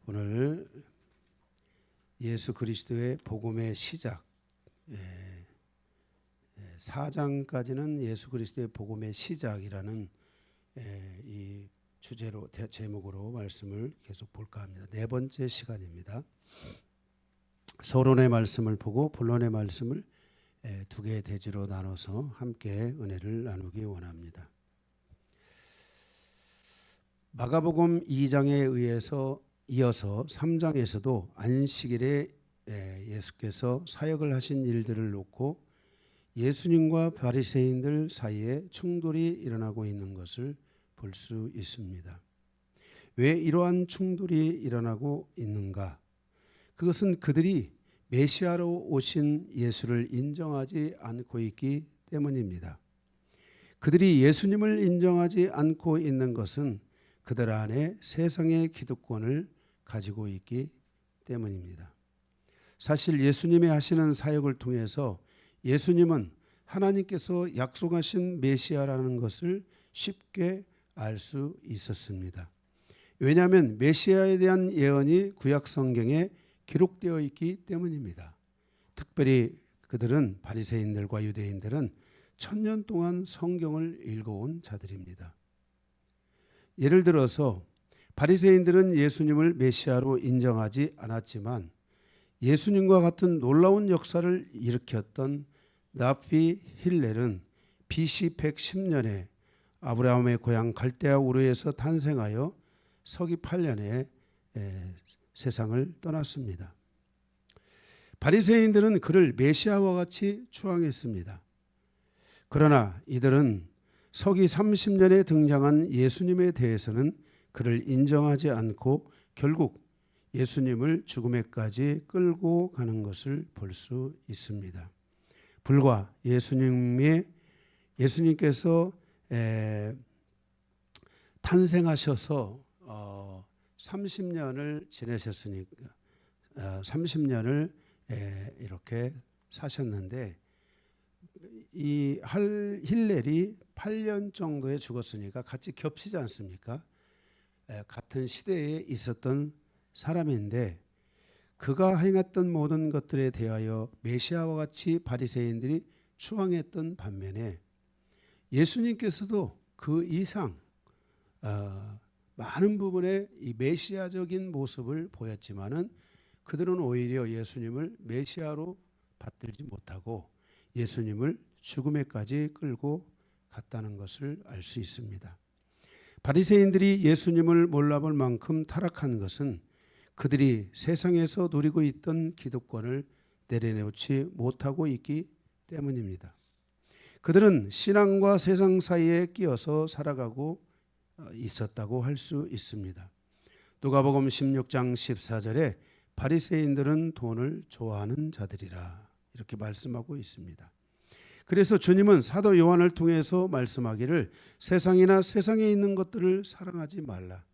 오늘 예수 그리스도의 복음의 시작 4장까지는 예수 그리스도의 복음의 시작이라는 이 주제로 제목으로 말씀을 계속 볼까 합니다. 네 번째 시간입니다. 서론의 말씀을 보고 본론의 말씀을 두 개의 대지로 나눠서 함께 은혜를 나누기 원합니다. 마가복음 2장에 이어서 3장에서도 안식일에 예수께서 사역을 하신 일들을 놓고 예수님과 바리새인들 사이에 충돌이 일어나고 있는 것을 볼 수 있습니다. 왜 이러한 충돌이 일어나고 있는가? 그것은 그들이 메시아로 오신 예수를 인정하지 않고 있기 때문입니다. 그들이 예수님을 인정하지 않고 있는 것은 그들 안에 세상의 기득권을 가지고 있기 때문입니다. 사실 예수님이 하시는 사역을 통해서 예수님은 하나님께서 약속하신 메시아라는 것을 쉽게 알 수 있었습니다. 왜냐하면 메시아에 대한 예언이 구약 성경에 기록되어 있기 때문입니다. 특별히 그들은 바리새인들과 유대인들은 1000년 동안 성경을 읽어온 자들입니다. 예를 들어서 바리새인들은 예수님을 메시아로 인정하지 않았지만 예수님과 같은 놀라운 역사를 일으켰던 납비 힐렐은 BC 110년에 아브라함의 고향 갈대아 우르에서 탄생하여 서기 8년에 세상을 떠났습니다. 바리새인들은 그를 메시아와 같이 추앙했습니다. 그러나 이들은 서기 30년에 등장한 예수님에 대해서는 그를 인정하지 않고 결국 예수님을 죽음에까지 끌고 가는 것을 볼 수 있습니다. 불과 예수님께서 탄생하셔서 30년을 지내셨으니까 30년을 이렇게 사셨는데 이 힐렐이 8년 정도에 죽었으니까 같이 겹치지 않습니까? 같은 시대에 있었던 사람인데 그가 행했던 모든 것들에 대하여 메시아와 같이 바리새인들이 추앙했던 반면에 예수님께서도 그 이상 많은 부분에 이 메시아적인 모습을 보였지만은 그들은 오히려 예수님을 메시아로 받들지 못하고 예수님을 죽음에까지 끌고 갔다는 것을 알 수 있습니다. 바리새인들이 예수님을 몰라볼 만큼 타락한 것은 그들이 세상에서 누리고 있던 기득권을 내려놓지 못하고 있기 때문입니다. 그들은 신앙과 세상 사이에 끼어서 살아가고 있었다고 할 수 있습니다. 누가복음 16장 14절에 바리새인들은 돈을 좋아하는 자들이라 이렇게 말씀하고 있습니다. 그래서 주님은 사도 요한을 통해서 말씀하기를 세상이나 세상에 있는 것들을 사랑하지 말라.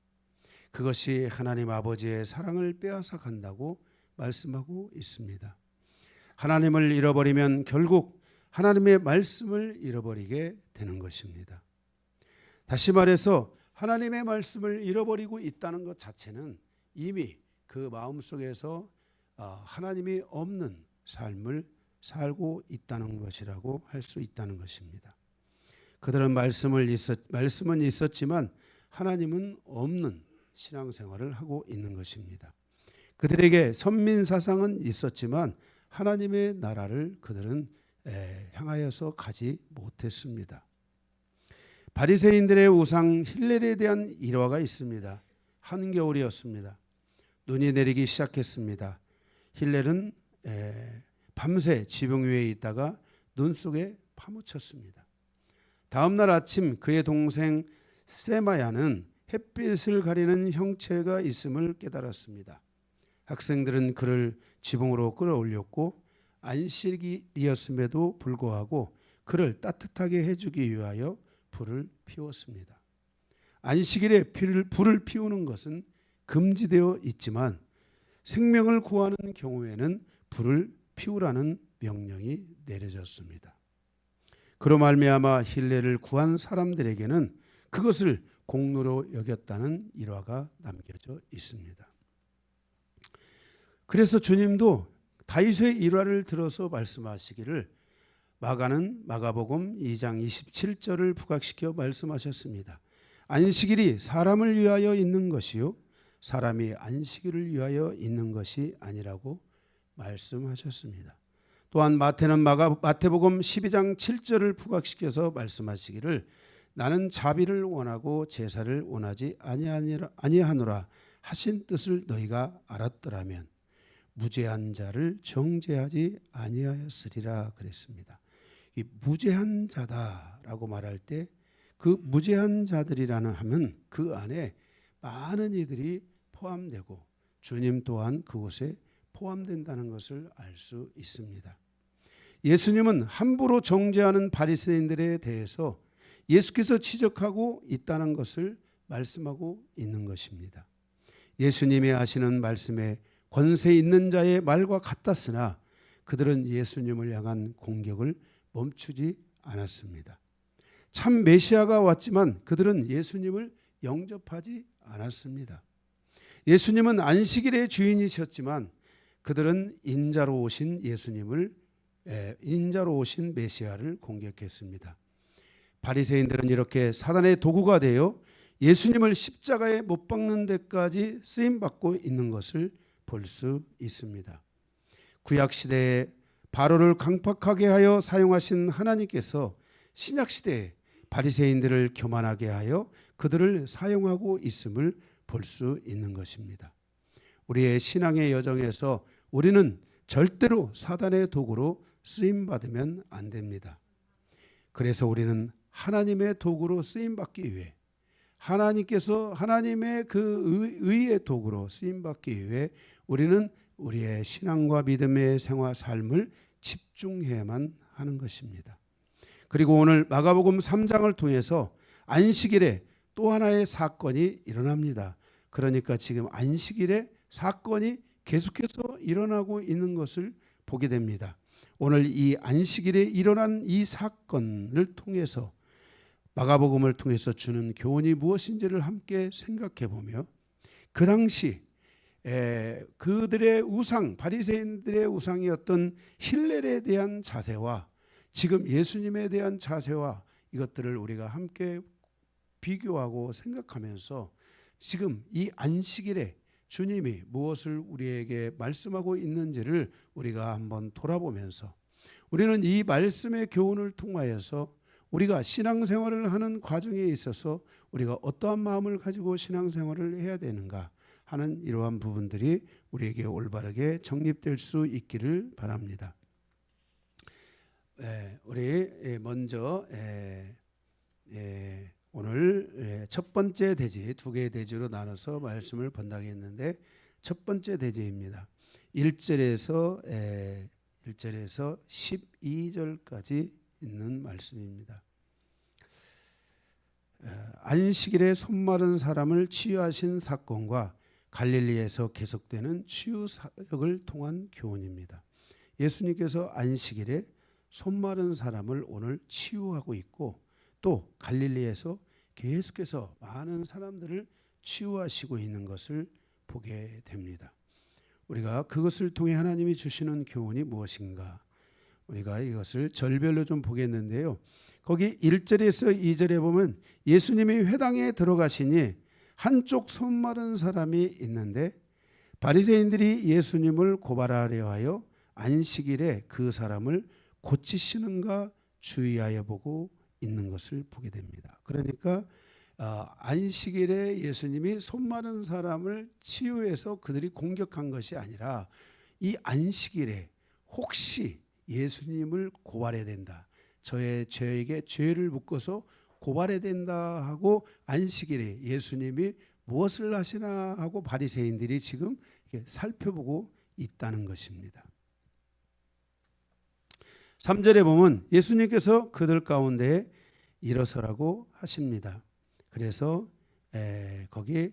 그것이 하나님 아버지의 사랑을 빼앗아 간다고 말씀하고 있습니다. 하나님을 잃어버리면 결국 하나님의 말씀을 잃어버리게 되는 것입니다. 다시 말해서 하나님의 말씀을 잃어버리고 있다는 것 자체는 이미 그 마음속에서 하나님이 없는 삶을 살고 있다는 것이라고 할 수 있다는 것입니다. 그들은 말씀은 있었지만 하나님은 없는 신앙생활을 하고 있는 것입니다. 그들에게 선민사상은 있었지만 하나님의 나라를 그들은 향하여서 가지 못했습니다. 바리새인들의 우상 힐렐에 대한 일화가 있습니다. 한겨울이었습니다. 눈이 내리기 시작했습니다. 힐렐은 밤새 지붕 위에 있다가 눈 속에 파묻혔습니다. 다음 날 아침 그의 동생 세마야는 햇빛을 가리는 형체가 있음을 깨달았습니다. 학생들은 그를 지붕으로 끌어올렸고 안식일이었음에도 불구하고 그를 따뜻하게 해주기 위하여 불을 피웠습니다. 안식일에 불을 피우는 것은 금지되어 있지만 생명을 구하는 경우에는 불을 피우라는 명령이 내려졌습니다. 그로 말미암아 힐렐을 구한 사람들에게는 그것을 공로로 여겼다는 일화가 남겨져 있습니다. 그래서 주님도 다윗의 일화를 들어서 말씀하시기를 마가는 마가복음 2장 27절을 부각시켜 말씀하셨습니다. 안식일이 사람을 위하여 있는 것이요 사람이 안식일을 위하여 있는 것이 아니라고 말씀하셨습니다. 또한 마태는 마태복음 12장 7절을 부각시켜서 말씀하시기를 나는 자비를 원하고 제사를 원하지 아니하노라 하신 뜻을 너희가 알았더라면 무죄한 자를 정죄하지 아니하였으리라 그랬습니다. 이 무죄한 자다라고 말할 때 그 무죄한 자들이라는 하면 그 안에 많은 이들이 포함되고 주님 또한 그곳에 포함된다는 것을 알 수 있습니다. 예수님은 함부로 정죄하는 바리새인들에 대해서 예수께서 지적하고 있다는 것을 말씀하고 있는 것입니다. 예수님이 하시는 말씀에 권세 있는 자의 말과 같았으나 그들은 예수님을 향한 공격을 멈추지 않았습니다. 참 메시아가 왔지만 그들은 예수님을 영접하지 않았습니다. 예수님은 안식일의 주인이셨지만 그들은 인자로 오신 인자로 오신 메시아를 공격했습니다. 바리새인들은 이렇게 사단의 도구가 되어 예수님을 십자가에 못 박는 데까지 쓰임 받고 있는 것을 볼 수 있습니다. 구약 시대에 바로를 강팍하게 하여 사용하신 하나님께서 신약 시대에 바리새인들을 교만하게 하여 그들을 사용하고 있음을 볼 수 있는 것입니다. 우리의 신앙의 여정에서 우리는 절대로 사단의 도구로 쓰임 받으면 안 됩니다. 그래서 우리는 하나님의 도구로 쓰임 받기 위해 하나님께서 하나님의 그 의의 도구로 쓰임 받기 위해 우리는 우리의 신앙과 믿음의 생활 삶을 집중해야만 하는 것입니다. 그리고 오늘 마가복음 3장을 통해서 안식일에 또 하나의 사건이 일어납니다. 그러니까 지금 안식일에 사건이 계속해서 일어나고 있는 것을 보게 됩니다. 오늘 이 안식일에 일어난 이 사건을 통해서 마가복음을 통해서 주는 교훈이 무엇인지를 함께 생각해 보며 그 당시 그들의 우상, 바리새인들의 우상이었던 힐렐에 대한 자세와 지금 예수님에 대한 자세와 이것들을 우리가 함께 비교하고 생각하면서 지금 이 안식일에 주님이 무엇을 우리에게 말씀하고 있는지를 우리가 한번 돌아보면서 우리는 이 말씀의 교훈을 통하여서 우리가 신앙생활을 하는 과정에 있어서 우리가 어떠한 마음을 가지고 신앙생활을 해야 되는가 하는 이러한 부분들이 우리에게 올바르게 정립될 수 있기를 바랍니다. 우리 먼저 오늘 첫 번째 대지, 두 개의 대지로 나눠서 말씀을 본다겠는데 첫 번째 대지입니다. 1절에서 12절까지 있는 말씀입니다. 안식일에 손마른 사람을 치유하신 사건과 갈릴리에서 계속되는 치유 사역을 통한 교훈입니다. 예수님께서 안식일에 손마른 사람을 오늘 치유하고 있고 또 갈릴리에서 계속해서 많은 사람들을 치유하시고 있는 것을 보게 됩니다. 우리가 그것을 통해 하나님이 주시는 교훈이 무엇인가? 우리가 이것을 절별로 좀 보겠는데요. 거기 1절에서 2절에 보면 예수님이 회당에 들어가시니 한쪽 손 마른 사람이 있는데 바리새인들이 예수님을 고발하려 하여 안식일에 그 사람을 고치시는가 주의하여 보고 있는 것을 보게 됩니다. 그러니까 안식일에 예수님이 손 마른 사람을 치유해서 그들이 공격한 것이 아니라 이 안식일에 혹시 예수님을 고발해야 된다. 저에게 죄를 묻고서 고발해야 된다 하고 안식일에 예수님이 무엇을 하시나 하고 바리새인들이 지금 살펴보고 있다는 것입니다. 3절에 보면 예수님께서 그들 가운데 일어서라고 하십니다. 그래서 거기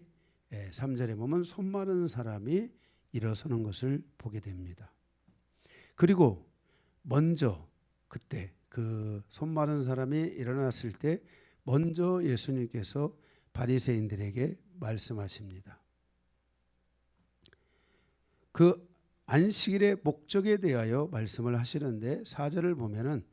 3절에 보면 손 마른 사람이 일어서는 것을 보게 됩니다. 그리고 먼저 그때 그 손 마른 사람이 일어났을 때 먼저 예수님께서 바리새인들에게 말씀하십니다. 그 안식일의 목적에 대하여 말씀을 하시는데 4절을 보면은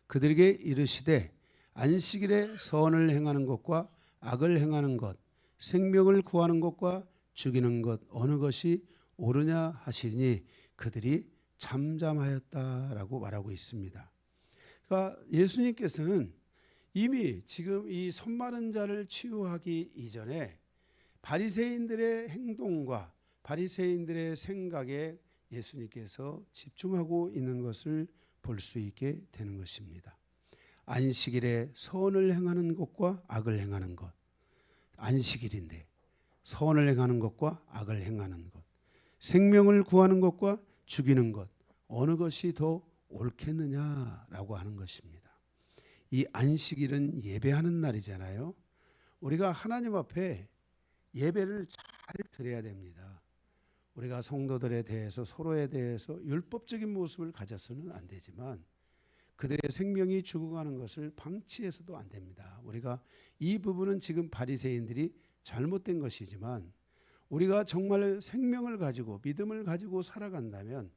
그들에게 이르시되 안식일에 선을 행하는 것과 악을 행하는 것, 생명을 구하는 것과 죽이는 것 어느 것이 옳으냐 하시니 그들이 잠잠하였다라고 말하고 있습니다. 그러니까 예수님께서는 이미 지금 이 손마른 자를 치유하기 이전에 바리새인들의 행동과 바리새인들의 생각에 예수님께서 집중하고 있는 것을 볼 수 있게 되는 것입니다. 안식일에 선을 행하는 것과 악을 행하는 것, 안식일인데 선을 행하는 것과 악을 행하는 것, 생명을 구하는 것과 죽이는 것 어느 것이 더 옳겠느냐라고 하는 것입니다. 이 안식일은 예배하는 날이잖아요. 우리가 하나님 앞에 예배를 잘 드려야 됩니다. 우리가 성도들에 대해서 서로에 대해서 율법적인 모습을 가져서는 안 되지만 그들의 생명이 죽어가는 것을 방치해서도 안 됩니다. 우리가 이 부분은 지금 바리새인들이 잘못된 것이지만 우리가 정말 생명을 가지고 믿음을 가지고 살아간다면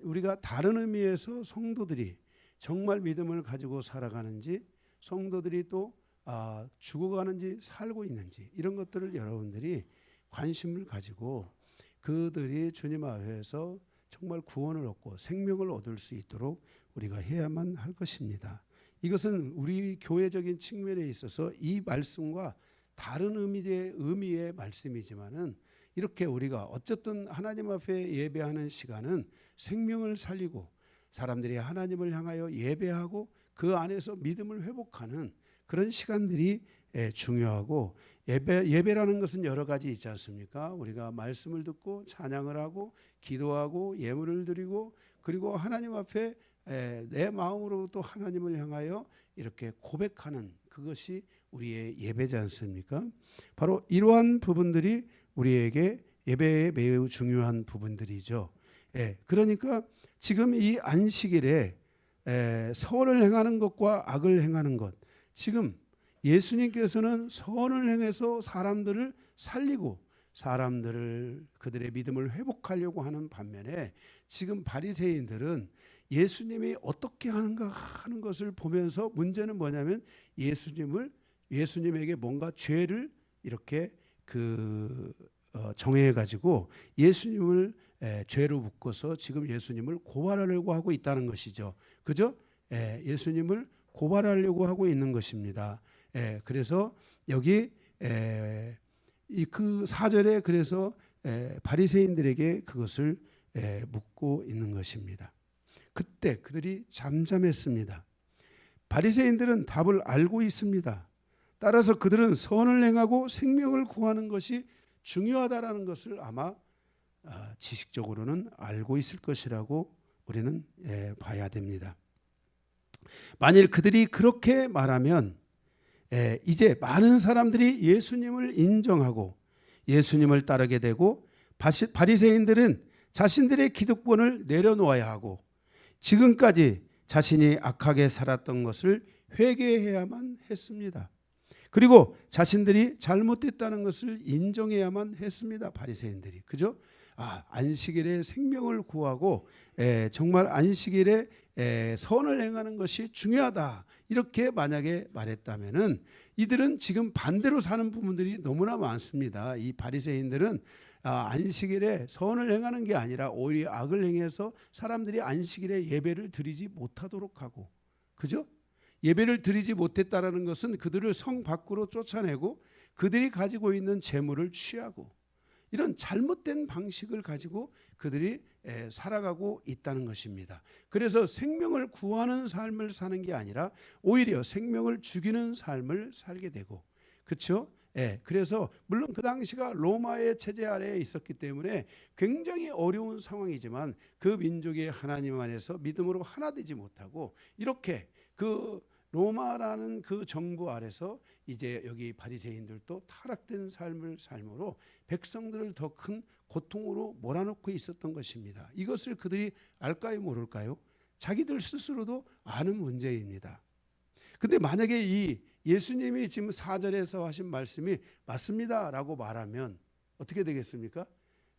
우리가 다른 의미에서 성도들이 정말 믿음을 가지고 살아가는지 성도들이 또 죽어가는지 살고 있는지 이런 것들을 여러분들이 관심을 가지고 그들이 주님 앞에서 정말 구원을 얻고 생명을 얻을 수 있도록 우리가 해야만 할 것입니다. 이것은 우리 교회적인 측면에 있어서 이 말씀과 다른 의미의 말씀이지만은 이렇게 우리가 어쨌든 하나님 앞에 예배하는 시간은 생명을 살리고 사람들이 하나님을 향하여 예배하고 그 안에서 믿음을 회복하는 그런 시간들이 중요하고 예배라는 것은 여러 가지 있지 않습니까? 우리가 말씀을 듣고 찬양을 하고 기도하고 예물을 드리고 그리고 하나님 앞에 내 마음으로 또 하나님을 향하여 이렇게 고백하는 그것이 우리의 예배지 않습니까? 바로 이러한 부분들이 우리에게 예배에 매우 중요한 부분들이죠. 그러니까 지금 이 안식일에 선을 행하는 것과 악을 행하는 것, 지금 예수님께서는 선을 행해서 사람들을 살리고 사람들을 그들의 믿음을 회복하려고 하는 반면에 지금 바리새인들은 예수님이 어떻게 하는가 하는 것을 보면서 문제는 뭐냐면 예수님에게 뭔가 죄를 이렇게 정해 가지고 예수님을 죄로 묶어서 지금 예수님을 고발하려고 하고 있다는 것이죠. 그죠? 예수님을 고발하려고 하고 있는 것입니다. 그래서 여기 그 4절에 그래서 바리새인들에게 그것을 묻고 있는 것입니다. 그때 그들이 잠잠했습니다. 바리새인들은 답을 알고 있습니다. 따라서 그들은 선을 행하고 생명을 구하는 것이 중요하다라는 것을 아마 지식적으로는 알고 있을 것이라고 우리는 봐야 됩니다. 만일 그들이 그렇게 말하면 이제 많은 사람들이 예수님을 인정하고 예수님을 따르게 되고 바리새인들은 자신들의 기득권을 내려놓아야 하고 지금까지 자신이 악하게 살았던 것을 회개해야만 했습니다. 그리고 자신들이 잘못됐다는 것을 인정해야만 했습니다. 바리새인들이. 그죠? 안식일에 생명을 구하고 정말 안식일에 선을 행하는 것이 중요하다. 이렇게 만약에 말했다면은 이들은 지금 반대로 사는 부분들이 너무나 많습니다. 이 바리새인들은 안식일에 선을 행하는 게 아니라 오히려 악을 행해서 사람들이 안식일에 예배를 드리지 못하도록 하고, 그죠? 예배를 드리지 못했다라는 것은 그들을 성 밖으로 쫓아내고 그들이 가지고 있는 재물을 취하고 이런 잘못된 방식을 가지고 그들이 살아가고 있다는 것입니다. 그래서 생명을 구하는 삶을 사는 게 아니라 오히려 생명을 죽이는 삶을 살게 되고, 그렇죠? 그래서 물론 그 당시가 로마의 체제 아래에 있었기 때문에 굉장히 어려운 상황이지만 그 민족의 하나님 안에서 믿음으로 하나 되지 못하고 이렇게 그 로마라는 그 정부 아래서 이제 여기 바리새인들도 타락된 삶을 삶으로 백성들을 더 큰 고통으로 몰아넣고 있었던 것입니다. 이것을 그들이 알까요 모를까요? 자기들 스스로도 아는 문제입니다. 근데 만약에 이 예수님이 지금 4절에서 하신 말씀이 맞습니다라고 말하면 어떻게 되겠습니까?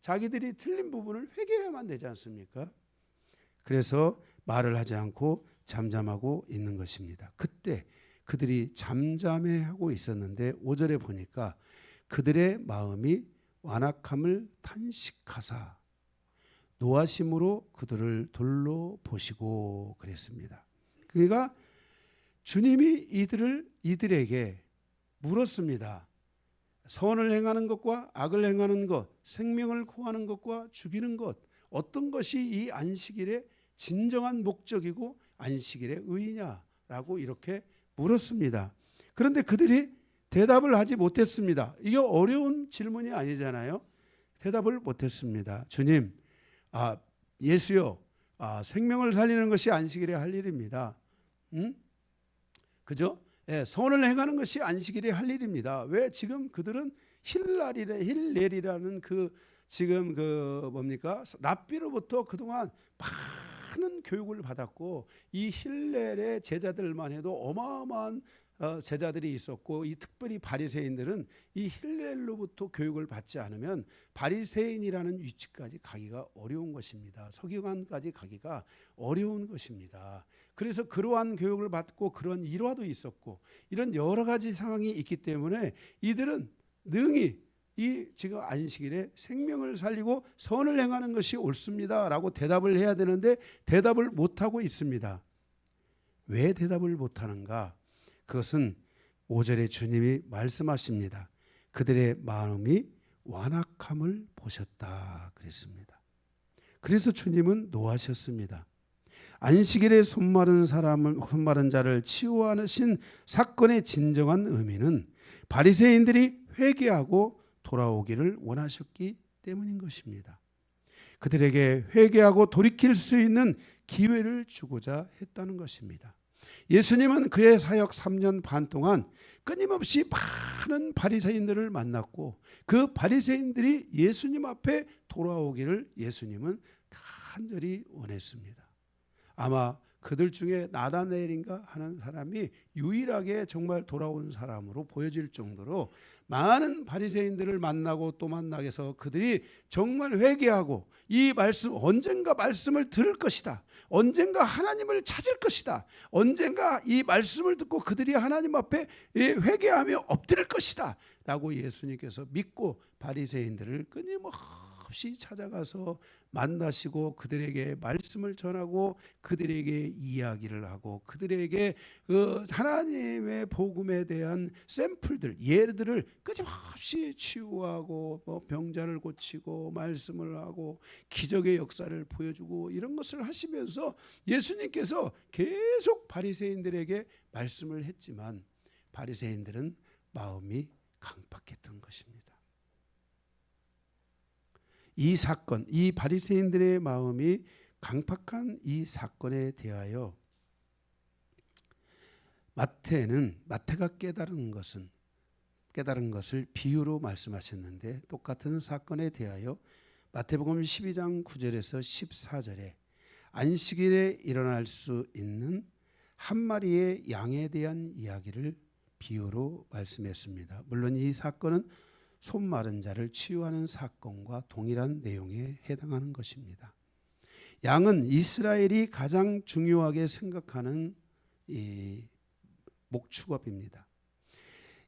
자기들이 틀린 부분을 회개해야만 되지 않습니까? 그래서 말을 하지 않고 잠잠하고 있는 것입니다. 그때 그들이 잠잠해하고 있었는데 5절에 보니까 그들의 마음이 완악함을 탄식하사 노하심으로 그들을 돌로 보시고 그랬습니다. 그러니까 주님이 이들에게 물었습니다. 선을 행하는 것과 악을 행하는 것, 생명을 구하는 것과 죽이는 것, 어떤 것이 이 안식일의 진정한 목적이고 안식일의 의의냐라고 이렇게 물었습니다. 그런데 그들이 대답을 하지 못했습니다. 이게 어려운 질문이 아니잖아요. 대답을 못했습니다. 주님, 예수요, 생명을 살리는 것이 안식일에 할 일입니다. 그죠? 예, 선을 행하는 것이 안식일에 할 일입니다. 왜 지금 그들은 힐렐이라는 지금 랍비로부터 그동안 많은 교육을 받았고 이 힐렐의 제자들만 해도 어마어마한 제자들이 있었고 이 특별히 바리새인들은 이 힐렐로부터 교육을 받지 않으면 바리새인이라는 위치까지 가기가 어려운 것입니다. 서기관까지 가기가 어려운 것입니다. 그래서 그러한 교육을 받고 그런 일화도 있었고 이런 여러 가지 상황이 있기 때문에 이들은 능히 이 지금 안식일에 생명을 살리고 선을 행하는 것이 옳습니다라고 대답을 해야 되는데 대답을 못하고 있습니다. 왜 대답을 못하는가? 그것은 5절에 주님이 말씀하십니다. 그들의 마음이 완악함을 보셨다 그랬습니다. 그래서 주님은 노하셨습니다. 안식일에 손마른 자를 치유하신 사건의 진정한 의미는 바리새인들이 회개하고 돌아오기를 원하셨기 때문인 것입니다. 그들에게 회개하고 돌이킬 수 있는 기회를 주고자 했다는 것입니다. 예수님은 그의 사역 3년 반 동안 끊임없이 많은 바리새인들을 만났고 그 바리새인들이 예수님 앞에 돌아오기를 예수님은 간절히 원했습니다. 아마 그들 중에 나다나엘인가 하는 사람이 유일하게 정말 돌아온 사람으로 보여질 정도로 많은 바리새인들을 만나고 또 만나게 해서 그들이 정말 회개하고 이 말씀 언젠가 말씀을 들을 것이다. 언젠가 하나님을 찾을 것이다. 언젠가 이 말씀을 듣고 그들이 하나님 앞에 회개하며 엎드릴 것이다. 라고 예수님께서 믿고 바리새인들을 끊임없이 찾아가서 만나시고 그들에게 말씀을 전하고 그들에게 이야기를 하고 그들에게 하나님의 복음에 대한 샘플들, 예들을 끊임없이 치유하고 병자를 고치고 말씀을 하고 기적의 역사를 보여주고 이런 것을 하시면서 예수님께서 계속 바리새인들에게 말씀을 했지만 바리새인들은 마음이 강팍했던 것입니다. 이 사건, 이 바리새인들의 마음이 강팍한 이 사건에 대하여 마태가 깨달은 것을 비유로 말씀하셨는데 똑같은 사건에 대하여 마태복음 12장 9절에서 14절에 안식일에 일어날 수 있는 한 마리의 양에 대한 이야기를 비유로 말씀했습니다. 물론 이 사건은 손 마른 자를 치유하는 사건과 동일한 내용에 해당하는 것입니다. 양은 이스라엘이 가장 중요하게 생각하는 이 목축업입니다.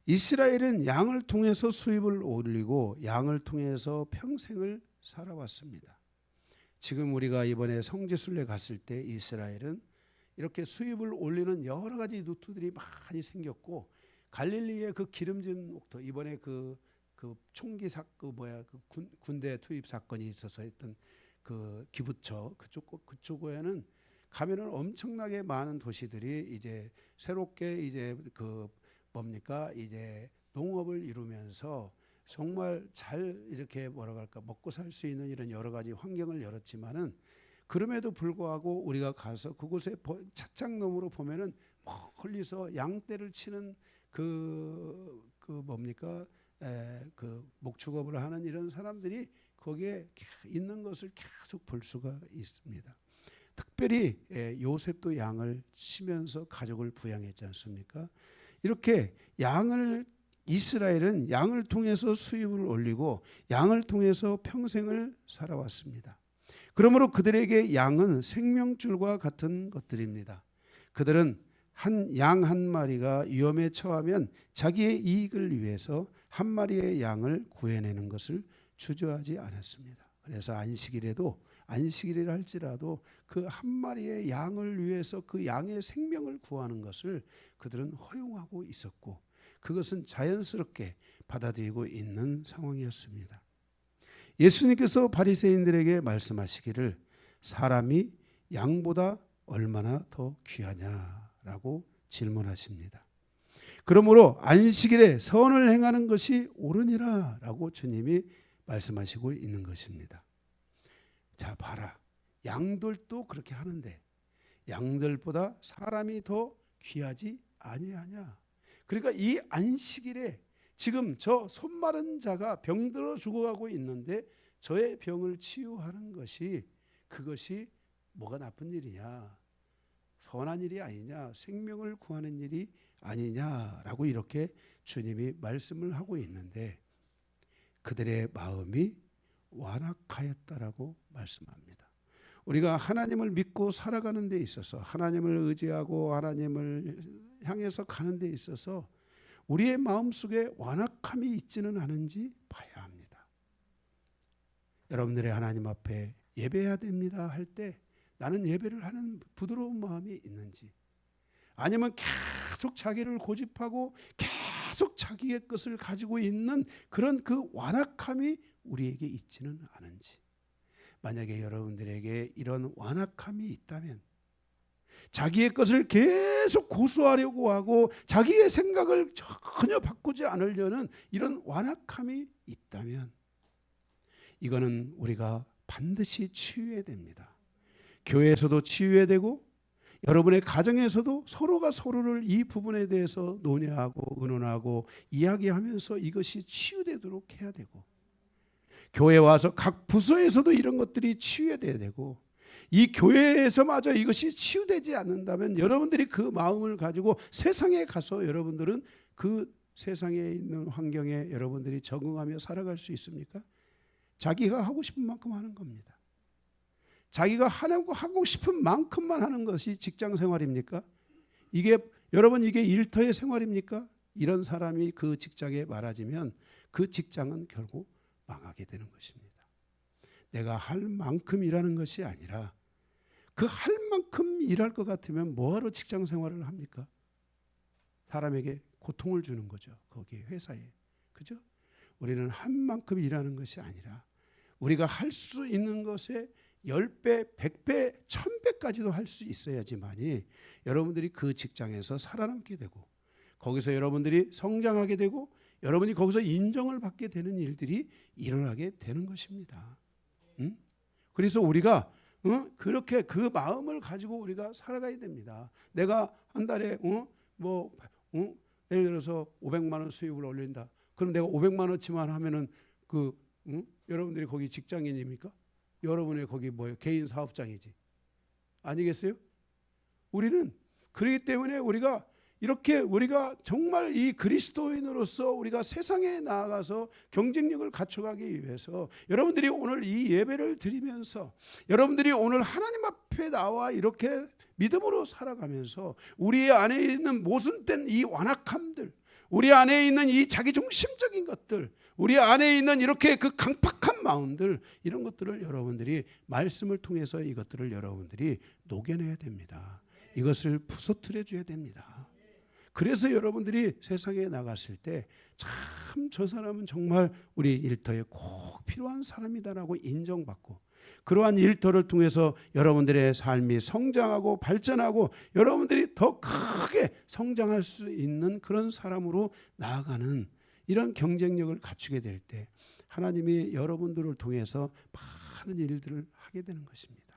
이스라엘은 양을 통해서 수입을 올리고 양을 통해서 평생을 살아왔습니다. 지금 우리가 이번에 성지순례 갔을 때 이스라엘은 이렇게 수입을 올리는 여러 가지 루트들이 많이 생겼고 갈릴리의 그 기름진 옥토 이번에 그 총기 군대 투입 사건이 있어서 했던 그 기부처 그쪽에는 가면은 엄청나게 많은 도시들이 이제 새롭게 이제 이제 농업을 이루면서 정말 잘 이렇게 먹고 살 수 있는 이런 여러 가지 환경을 열었지만은 그럼에도 불구하고 우리가 가서 그곳에 차창너머로 보면은 멀리서 양떼를 치는 목축업을 하는 이런 사람들이 거기에 있는 것을 계속 볼 수가 있습니다. 특별히 요셉도 양을 치면서 가족을 부양했지 않습니까? 이렇게 양을 이스라엘은 양을 통해서 수입을 올리고 양을 통해서 평생을 살아왔습니다. 그러므로 그들에게 양은 생명줄과 같은 것들입니다. 그들은 양 한 마리가 위험에 처하면 자기의 이익을 위해서 한 마리의 양을 구해내는 것을 주저하지 않았습니다. 그래서 안식일이라 할지라도 그 한 마리의 양을 위해서 그 양의 생명을 구하는 것을 그들은 허용하고 있었고, 그것은 자연스럽게 받아들이고 있는 상황이었습니다. 예수님께서 바리새인들에게 말씀하시기를 사람이 양보다 얼마나 더 귀하냐라고 질문하십니다. 그러므로 안식일에 선을 행하는 것이 옳으니라 라고 주님이 말씀하시고 있는 것입니다. 자, 봐라. 양들도 그렇게 하는데 양들보다 사람이 더 귀하지 아니하냐. 그러니까 이 안식일에 지금 저 손마른 자가 병들어 죽어가고 있는데 저의 병을 치유하는 것이, 그것이 뭐가 나쁜 일이냐, 선한 일이 아니냐, 생명을 구하는 일이 아니냐라고 이렇게 주님이 말씀을 하고 있는데 그들의 마음이 완악하였다라고 말씀합니다. 우리가 하나님을 믿고 살아가는 데 있어서, 하나님을 의지하고 하나님을 향해서 가는 데 있어서 우리의 마음속에 완악함이 있지는 않은지 봐야 합니다. 여러분들의 하나님 앞에 예배해야 됩니다 할 때 나는 예배를 하는 부드러운 마음이 있는지, 아니면 계속 자기를 고집하고 계속 자기의 것을 가지고 있는 그런 그 완악함이 우리에게 있지는 않은지. 만약에 여러분들에게 이런 완악함이 있다면, 자기의 것을 계속 고수하려고 하고 자기의 생각을 전혀 바꾸지 않으려는 이런 완악함이 있다면, 이거는 우리가 반드시 치유해야 됩니다. 교회에서도 치유해야 되고 여러분의 가정에서도 서로가 서로를 이 부분에 대해서 논의하고 의논하고 이야기하면서 이것이 치유되도록 해야 되고, 교회에 와서 각 부서에서도 이런 것들이 치유돼야 되고, 이 교회에서마저 이것이 치유되지 않는다면 여러분들이 그 마음을 가지고 세상에 가서 여러분들은 그 세상에 있는 환경에 여러분들이 적응하며 살아갈 수 있습니까? 자기가 하고 싶은 만큼 하는 겁니다. 자기가 하고 싶은 만큼만 하는 것이 직장 생활입니까? 여러분 이게 일터의 생활입니까? 이런 사람이 그 직장에 많아지면 그 직장은 결국 망하게 되는 것입니다. 내가 할 만큼 일하는 것이 아니라 그 할 만큼 일할 것 같으면 뭐하러 직장 생활을 합니까? 사람에게 고통을 주는 거죠. 거기 회사에. 그죠? 우리는 한 만큼 일하는 것이 아니라 우리가 할 수 있는 것에 10배, 100배, 1000배까지도 할 수 있어야지만이 여러분들이 그 직장에서 살아남게 되고, 거기서 여러분들이 성장하게 되고, 여러분이 거기서 인정을 받게 되는 일들이 일어나게 되는 것입니다. 그래서 우리가 그렇게 그 마음을 가지고 우리가 살아가야 됩니다. 내가 한 달에 예를 들어서 500만 원 수입을 올린다. 그럼 내가 500만 원치만 하면은 여러분들이 거기 직장인입니까? 여러분의 거기 뭐예요? 개인 사업장이지. 아니겠어요? 우리는 그렇기 때문에 우리가 정말 이 그리스도인으로서 우리가 세상에 나아가서 경쟁력을 갖춰가기 위해서 여러분들이 오늘 이 예배를 드리면서, 여러분들이 오늘 하나님 앞에 나와 이렇게 믿음으로 살아가면서 우리 안에 있는 모순된 이 완악함들, 우리 안에 있는 이 자기중심적인 것들, 우리 안에 있는 이렇게 그 강팍한 마음들, 이런 것들을 여러분들이 말씀을 통해서 이것들을 여러분들이 녹여내야 됩니다. 이것을 부서뜨려 줘야 됩니다. 그래서 여러분들이 세상에 나갔을 때 참 저 사람은 정말 우리 일터에 꼭 필요한 사람이다라고 인정받고, 그러한 일터를 통해서 여러분들의 삶이 성장하고 발전하고 여러분들이 더 크게 성장할 수 있는 그런 사람으로 나아가는 이런 경쟁력을 갖추게 될 때 하나님이 여러분들을 통해서 많은 일들을 하게 되는 것입니다.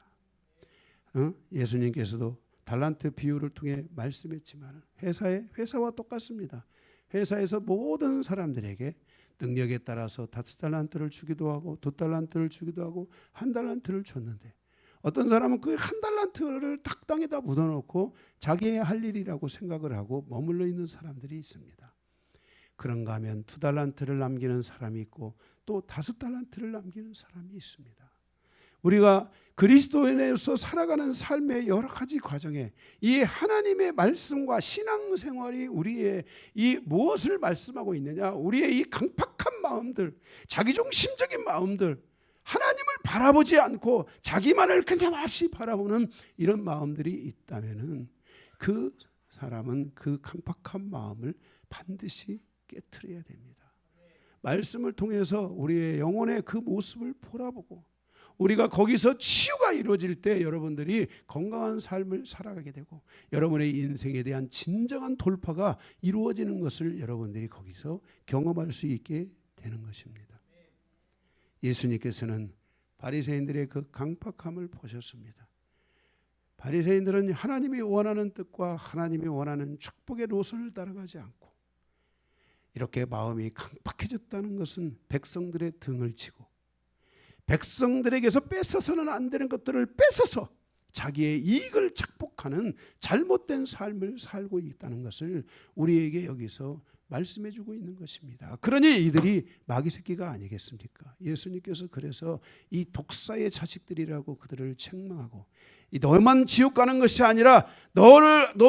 예수님께서도 달란트 비유를 통해 말씀했지만 회사와 똑같습니다. 회사에서 모든 사람들에게 능력에 따라서 5달란트를 주기도 하고 2달란트를 주기도 하고 1달란트를 줬는데, 어떤 사람은 그 1달란트를 탁당에다 묻어놓고 자기의 할 일이라고 생각을 하고 머물러 있는 사람들이 있습니다. 그런가 하면 2달란트를 남기는 사람이 있고 또 5달란트를 남기는 사람이 있습니다. 우리가 그리스도인으로서 살아가는 삶의 여러 가지 과정에 이 하나님의 말씀과 신앙생활이 우리의 이 무엇을 말씀하고 있느냐, 우리의 이 강팍한 마음들, 자기중심적인 마음들, 하나님을 바라보지 않고 자기만을 그냥없이 바라보는 이런 마음들이 있다면은 그 사람은 그 강팍한 마음을 반드시 깨트려야 됩니다. 말씀을 통해서 우리의 영혼의 그 모습을 보라보고 우리가 거기서 치유가 이루어질 때 여러분들이 건강한 삶을 살아가게 되고 여러분의 인생에 대한 진정한 돌파가 이루어지는 것을 여러분들이 거기서 경험할 수 있게 되는 것입니다. 예수님께서는 바리새인들의 그 강팍함을 보셨습니다. 바리새인들은 하나님이 원하는 뜻과 하나님이 원하는 축복의 노선을 따라가지 않고 이렇게 마음이 강팍해졌다는 것은 백성들의 등을 치고 백성들에게서 뺏어서는 안 되는 것들을 뺏어서 자기의 이익을 착복하는 잘못된 삶을 살고 있다는 것을 우리에게 여기서 말씀해 주고 있는 것입니다. 그러니 이들이 마귀 새끼가 아니겠습니까? 예수님께서 그래서 이 독사의 자식들이라고 그들을 책망하고 너만 지옥 가는 것이 아니라 너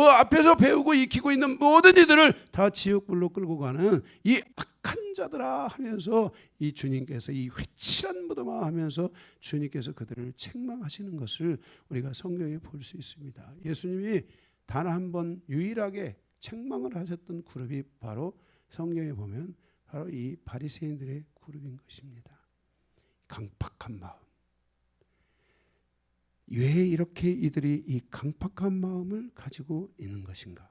앞에서 배우고 익히고 있는 모든 이들을 다 지옥불로 끌고 가는 이 악한 자들아 하면서 이 주님께서 이 회칠한 무덤아 하면서 주님께서 그들을 책망하시는 것을 우리가 성경에 볼 수 있습니다. 예수님이 단 한 번 유일하게 책망을 하셨던 그룹이 바로 성경에 보면 바로 이 바리새인들의 그룹인 것입니다. 강팍한 마음. 왜 이렇게 이들이 이 강팍한 마음을 가지고 있는 것인가?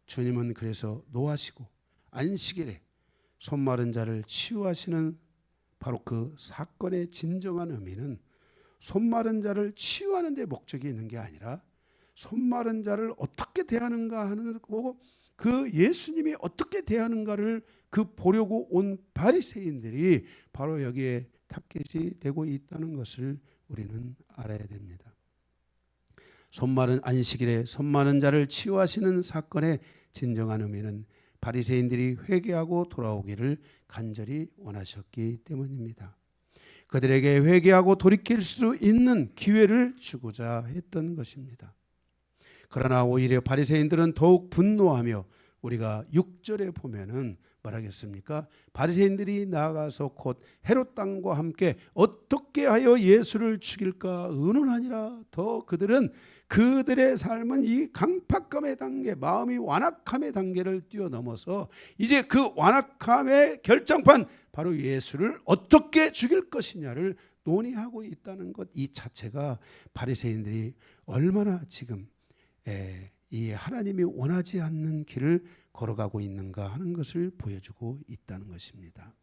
주님은 그래서 노하시고 안식일에 손 마른 자를 치유하시는 바로 그 사건의 진정한 의미는 손 마른 자를 치유하는 데 목적이 있는 게 아니라 손 마른 자를 어떻게 대하는가 하는 거고 그 예수님이 어떻게 대하는가를 그 보려고 온 바리새인들이 바로 여기에 타겟이 되고 있다는 것을 우리는 알아야 됩니다. 안식일에 손 마른 자를 치유하시는 사건의 진정한 의미는 바리새인들이 회개하고 돌아오기를 간절히 원하셨기 때문입니다. 그들에게 회개하고 돌이킬 수 있는 기회를 주고자 했던 것입니다. 그러나 오히려 바리새인들은 더욱 분노하며 우리가 6절에 보면은 뭐라겠습니까? 바리새인들이 나아가서 곧 헤롯 왕과 함께 어떻게 하여 예수를 죽일까 의논하니라. 더 그들의 삶은 이 강팍함의 단계, 마음이 완악함의 단계를 뛰어넘어서 이제 그 완악함의 결정판 바로 예수를 어떻게 죽일 것이냐를 논의하고 있다는 것, 이 자체가 바리새인들이 얼마나 지금 이 하나님이 원하지 않는 길을 걸어가고 있는가 하는 것을 보여주고 있다는 것입니다.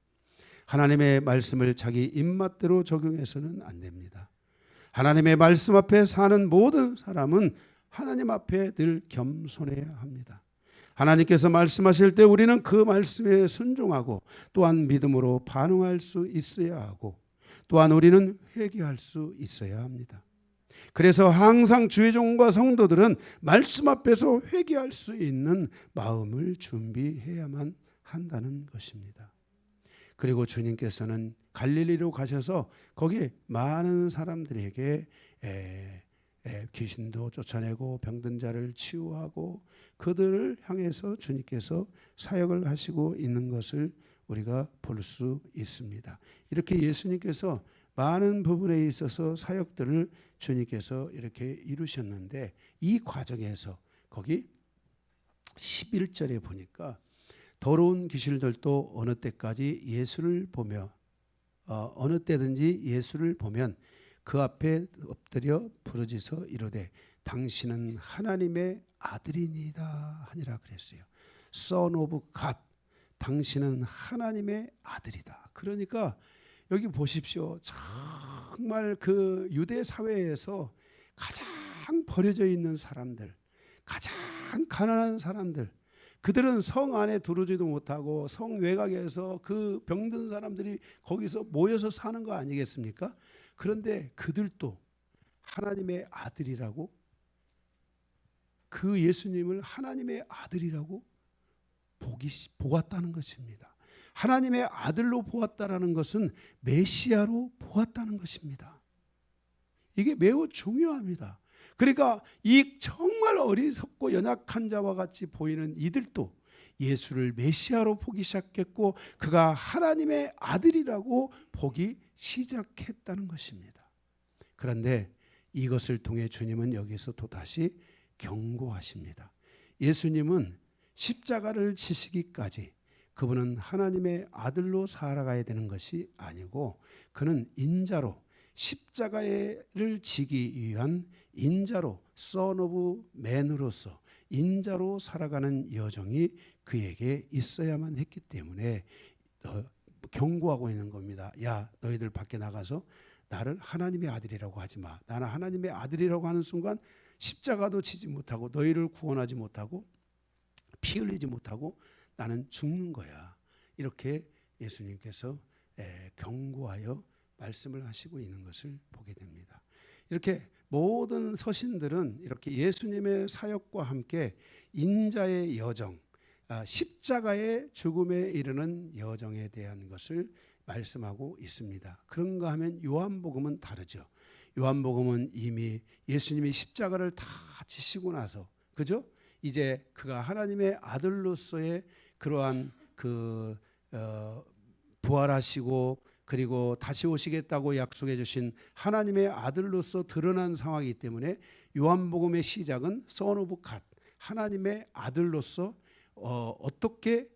하나님의 말씀을 자기 입맛대로 적용해서는 안 됩니다. 하나님의 말씀 앞에 사는 모든 사람은 하나님 앞에 늘 겸손해야 합니다. 하나님께서 말씀하실 때 우리는 그 말씀에 순종하고 또한 믿음으로 반응할 수 있어야 하고 또한 우리는 회개할 수 있어야 합니다. 그래서 항상 주의 종과 성도들은 말씀 앞에서 회개할 수 있는 마음을 준비해야만 한다는 것입니다. 그리고 주님께서는 갈릴리로 가셔서 거기에 많은 사람들에게 귀신도 쫓아내고 병든 자를 치유하고 그들을 향해서 주님께서 사역을 하시고 있는 것을 우리가 볼 수 있습니다. 이렇게 예수님께서 많은 부분에 있어서 사역들을 주님께서 이렇게 이루셨는데 이 과정에서 거기 11절에 보니까 더러운 귀신들도 어느 때까지 예수를 보며 어느 때든지 예수를 보면 그 앞에 엎드려 부르짖어 이르되 당신은 하나님의 아들이니이다 하니라 그랬어요. Son of God. 당신은 하나님의 아들이다. 그러니까 여기 보십시오. 정말 그 유대 사회에서 가장 버려져 있는 사람들, 가장 가난한 사람들, 그들은 성 안에 들어오지도 못하고 성 외곽에서 그 병든 사람들이 거기서 모여서 사는 거 아니겠습니까? 그런데 그들도 하나님의 아들이라고, 그 예수님을 하나님의 아들이라고 보았다는 것입니다. 하나님의 아들로 보았다라는 것은 메시아로 보았다는 것입니다. 이게 매우 중요합니다. 그러니까 이 정말 어리석고 연약한 자와 같이 보이는 이들도 예수를 메시아로 보기 시작했고 그가 하나님의 아들이라고 보기 시작했다는 것입니다. 그런데 이것을 통해 주님은 여기서 또다시 경고하십니다. 예수님은 십자가를 지시기까지 그분은 하나님의 아들로 살아가야 되는 것이 아니고 그는 인자로 십자가를 지기 위한 인자로 Son of Man으로서 인자로 살아가는 여정이 그에게 있어야만 했기 때문에 경고하고 있는 겁니다. 야, 너희들 밖에 나가서 나를 하나님의 아들이라고 하지 마. 나는 하나님의 아들이라고 하는 순간 십자가도 지지 못하고 너희를 구원하지 못하고 피 흘리지 못하고 나는 죽는 거야. 이렇게 예수님께서 경고하여 말씀을 하시고 있는 것을 보게 됩니다. 이렇게 모든 서신들은 이렇게 예수님의 사역과 함께 인자의 여정, 십자가의 죽음에 이르는 여정에 대한 것을 말씀하고 있습니다. 그런가 하면 요한복음은 다르죠. 요한복음은 이미 예수님이 십자가를 다 지시고 나서, 그죠? 이제 그가 하나님의 아들로서의 그러한 부활하시고 그리고 다시 오시겠다고 약속해 주신 하나님의 아들로서 드러난 상황이기 때문에 요한복음의 시작은 Son of God, 하나님의 아들로서 어떻게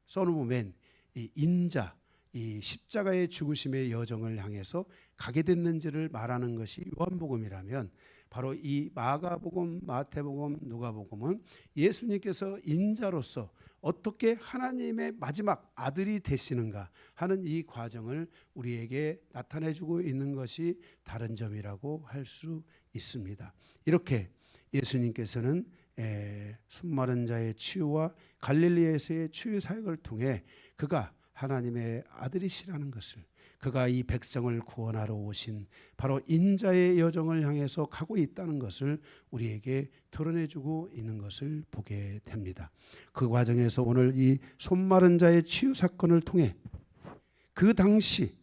Son of Man, 이 인자, 이 십자가의 죽으심의 여정을 향해서 가게 됐는지를 말하는 것이 요한복음이라면 바로 이 마가복음, 마태복음, 누가복음은 예수님께서 인자로서 어떻게 하나님의 마지막 아들이 되시는가 하는 이 과정을 우리에게 나타내주고 있는 것이 다른 점이라고 할 수 있습니다. 이렇게 예수님께서는 손마른 자의 치유와 갈릴리에서의 치유 사역을 통해 그가 하나님의 아들이시라는 것을, 그가 이 백성을 구원하러 오신 바로 인자의 여정을 향해서 가고 있다는 것을 우리에게 드러내주고 있는 것을 보게 됩니다. 그 과정에서 오늘 이 손마른 자의 치유 사건을 통해 그 당시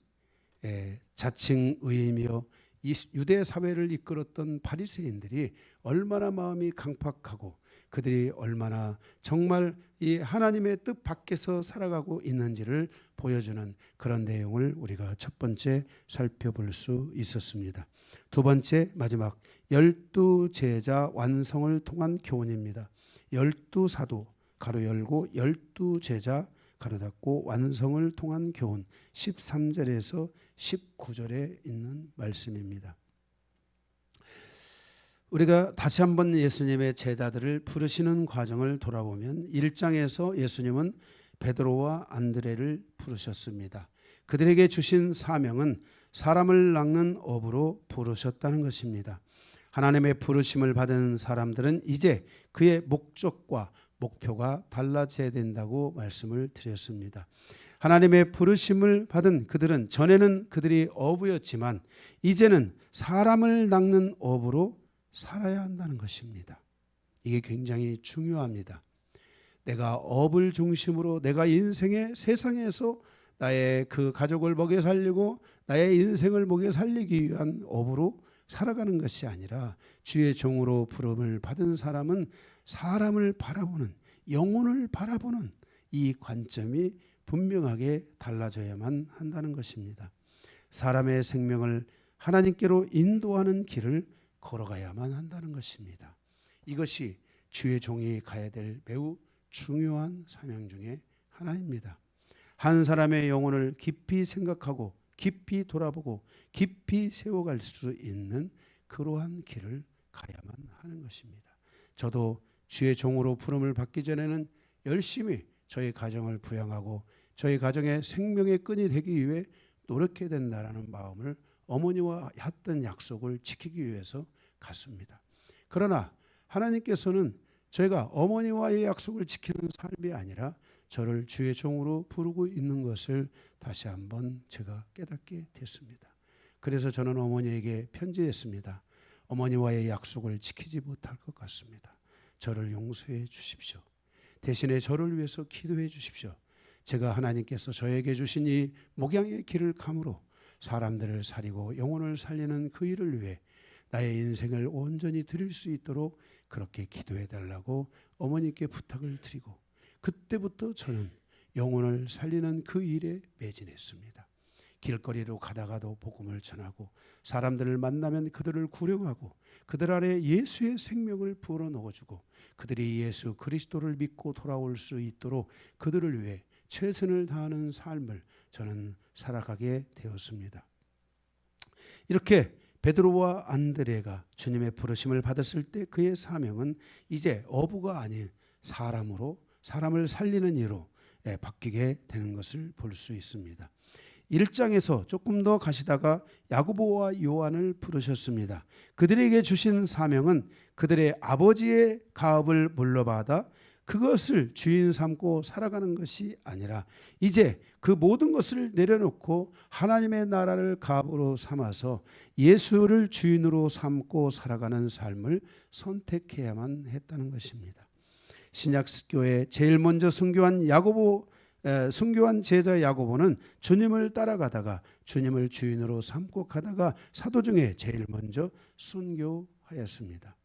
자칭 의이며 이 유대 사회를 이끌었던 바리새인들이 얼마나 마음이 강팍하고 그들이 얼마나 정말 이 하나님의 뜻 밖에서 살아가고 있는지를 보여주는 그런 내용을 우리가 첫 번째 살펴볼 수 있었습니다. 두 번째 마지막 12제자 완성을 통한 교훈입니다. 12사도 가로 열고 12제자 가로 닫고 완성을 통한 교훈 13절에서 19절에 있는 말씀입니다. 우리가 다시 한번 예수님의 제자들을 부르시는 과정을 돌아보면 1장에서 예수님은 베드로와 안드레를 부르셨습니다. 그들에게 주신 사명은 사람을 낚는 업으로 부르셨다는 것입니다. 하나님의 부르심을 받은 사람들은 이제 그의 목적과 목표가 달라져야 된다고 말씀을 드렸습니다. 하나님의 부르심을 받은 그들은 전에는 그들이 어부였지만 이제는 사람을 낚는 업으로 살아야 한다는 것입니다. 이게 굉장히 중요합니다. 내가 업을 중심으로 내가 인생의 세상에서 나의 그 가족을 먹여 살리고 나의 인생을 먹여 살리기 위한 업으로 살아가는 것이 아니라 주의 종으로 부름을 받은 사람은 사람을 바라보는, 영혼을 바라보는 이 관점이 분명하게 달라져야만 한다는 것입니다. 사람의 생명을 하나님께로 인도하는 길을 걸어가야만 한다는 것입니다. 이것이 주의 종이 가야 될 매우 중요한 사명 중에 하나입니다. 한 사람의 영혼을 깊이 생각하고 깊이 돌아보고 깊이 세워갈 수 있는 그러한 길을 가야만 하는 것입니다. 저도 주의 종으로 부름을 받기 전에는 열심히 저희 가정을 부양하고 저희 가정의 생명의 끈이 되기 위해 노력해야 된다라는 마음을 어머니와 했던 약속을 지키기 위해서 갔습니다. 그러나 하나님께서는 저희가 어머니와의 약속을 지키는 삶이 아니라 저를 주의 종으로 부르고 있는 것을 다시 한번 제가 깨닫게 됐습니다. 그래서 저는 어머니에게 편지했습니다. 어머니와의 약속을 지키지 못할 것 같습니다. 저를 용서해 주십시오. 대신에 저를 위해서 기도해 주십시오. 제가 하나님께서 저에게 주신 이 목양의 길을 감으로 사람들을 살리고 영혼을 살리는 그 일을 위해 나의 인생을 온전히 드릴 수 있도록 그렇게 기도해 달라고 어머니께 부탁을 드리고, 그때부터 저는 영혼을 살리는 그 일에 매진했습니다. 길거리로 가다가도 복음을 전하고, 사람들을 만나면 그들을 구령하고 그들 안에 예수의 생명을 부어 넣어주고, 그들이 예수 그리스도를 믿고 돌아올 수 있도록 그들을 위해 최선을 다하는 삶을 저는 살아가게 되었습니다. 이렇게 베드로와 안드레가 주님의 부르심을 받았을 때 그의 사명은 이제 어부가 아닌 사람으로, 사람을 살리는 이로 바뀌게 되는 것을 볼 수 있습니다. 1장에서 조금 더 가시다가 야고보와 요한을 부르셨습니다. 그들에게 주신 사명은 그들의 아버지의 가업을 물러받아 그것을 주인 삼고 살아가는 것이 아니라 이제 그 모든 것을 내려놓고 하나님의 나라를 가업으로 삼아서 예수를 주인으로 삼고 살아가는 삶을 선택해야만 했다는 것입니다. 신약교회 제일 먼저 순교한 제자 야고보는 주님을 따라가다가 주님을 주인으로 삼고 가다가 사도 중에 제일 먼저 순교하였습니다.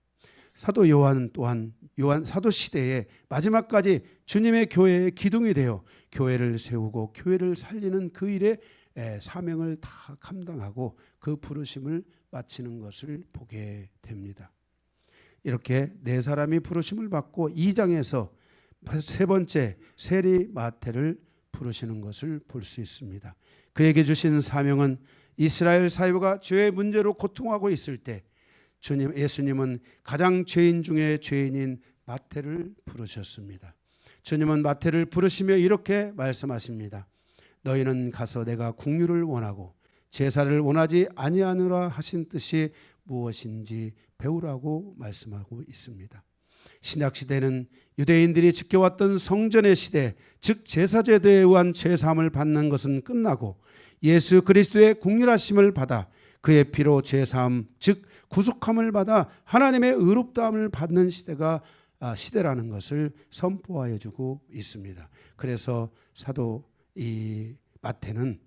사도 요한 또한 사도 시대에 마지막까지 주님의 교회의 기둥이 되어 교회를 세우고 교회를 살리는 그 일에 사명을 다 감당하고 그 부르심을 마치는 것을 보게 됩니다. 이렇게 네 사람이 부르심을 받고 2장에서 세 번째 세리 마태를 부르시는 것을 볼 수 있습니다. 그에게 주신 사명은 이스라엘 사회가 죄의 문제로 고통하고 있을 때 예수님은 가장 죄인 중에 죄인인 마태를 부르셨습니다. 주님은 마태를 부르시며 이렇게 말씀하십니다. 너희는 가서 내가 긍휼을 원하고 제사를 원하지 아니하노라 하신 뜻이 무엇인지 배우라고 말씀하고 있습니다. 신약시대는 유대인들이 지켜왔던 성전의 시대, 즉 제사제도에 의한 죄사함을 받는 것은 끝나고 예수 그리스도의 긍휼하심을 받아 그의 피로 죄사함, 즉 구속함을 받아 하나님의 의롭다함을 받는 시대라는 것을 선포하여 주고 있습니다. 그래서 사도 이 마태는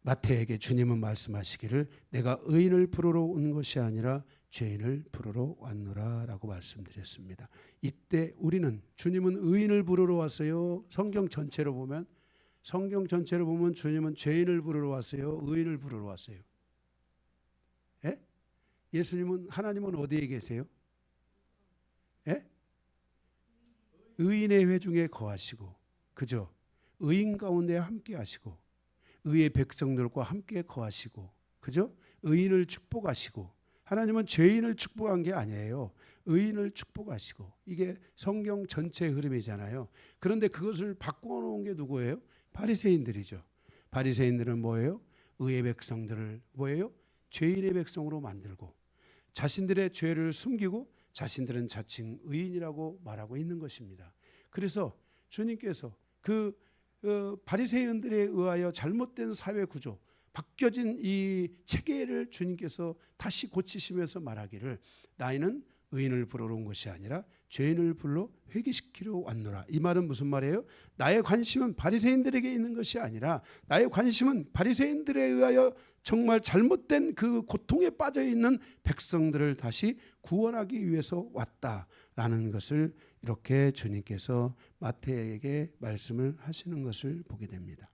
마태에게 주님은 말씀하시기를 내가 의인을 부르러 온 것이 아니라 죄인을 부르러 왔노라 라고 말씀드렸습니다. 이때 우리는 주님은 의인을 부르러 왔어요? 성경 전체로 보면 주님은 죄인을 부르러 왔어요? 의인을 부르러 왔어요? 예? 예수님은, 하나님은 어디에 계세요? 예? 의인의 회중에 거하시고, 그죠? 의인 가운데 함께 하시고 의의 백성들과 함께 거하시고, 그죠? 의인을 축복하시고, 하나님은 죄인을 축복한 게 아니에요. 의인을 축복하시고, 이게 성경 전체의 흐름이잖아요. 그런데 그것을 바꾸어 놓은 게 누구예요? 바리새인들이죠. 바리새인들은 뭐예요? 의의 백성들을 뭐예요? 죄인의 백성으로 만들고 자신들의 죄를 숨기고 자신들은 자칭 의인이라고 말하고 있는 것입니다. 그래서 주님께서 그 바리새인들에 의하여 잘못된 사회 구조, 바뀌어진 이 체계를 주님께서 다시 고치시면서 말하기를 나이는 의인을 부르러 온 것이 아니라 죄인을 불러 회개시키러 왔노라. 이 말은 무슨 말이에요? 나의 관심은 바리새인들에게 있는 것이 아니라 나의 관심은 바리새인들에 의하여 정말 잘못된 그 고통에 빠져 있는 백성들을 다시 구원하기 위해서 왔다라는 것을 이렇게 주님께서 마태에게 말씀을 하시는 것을 보게 됩니다.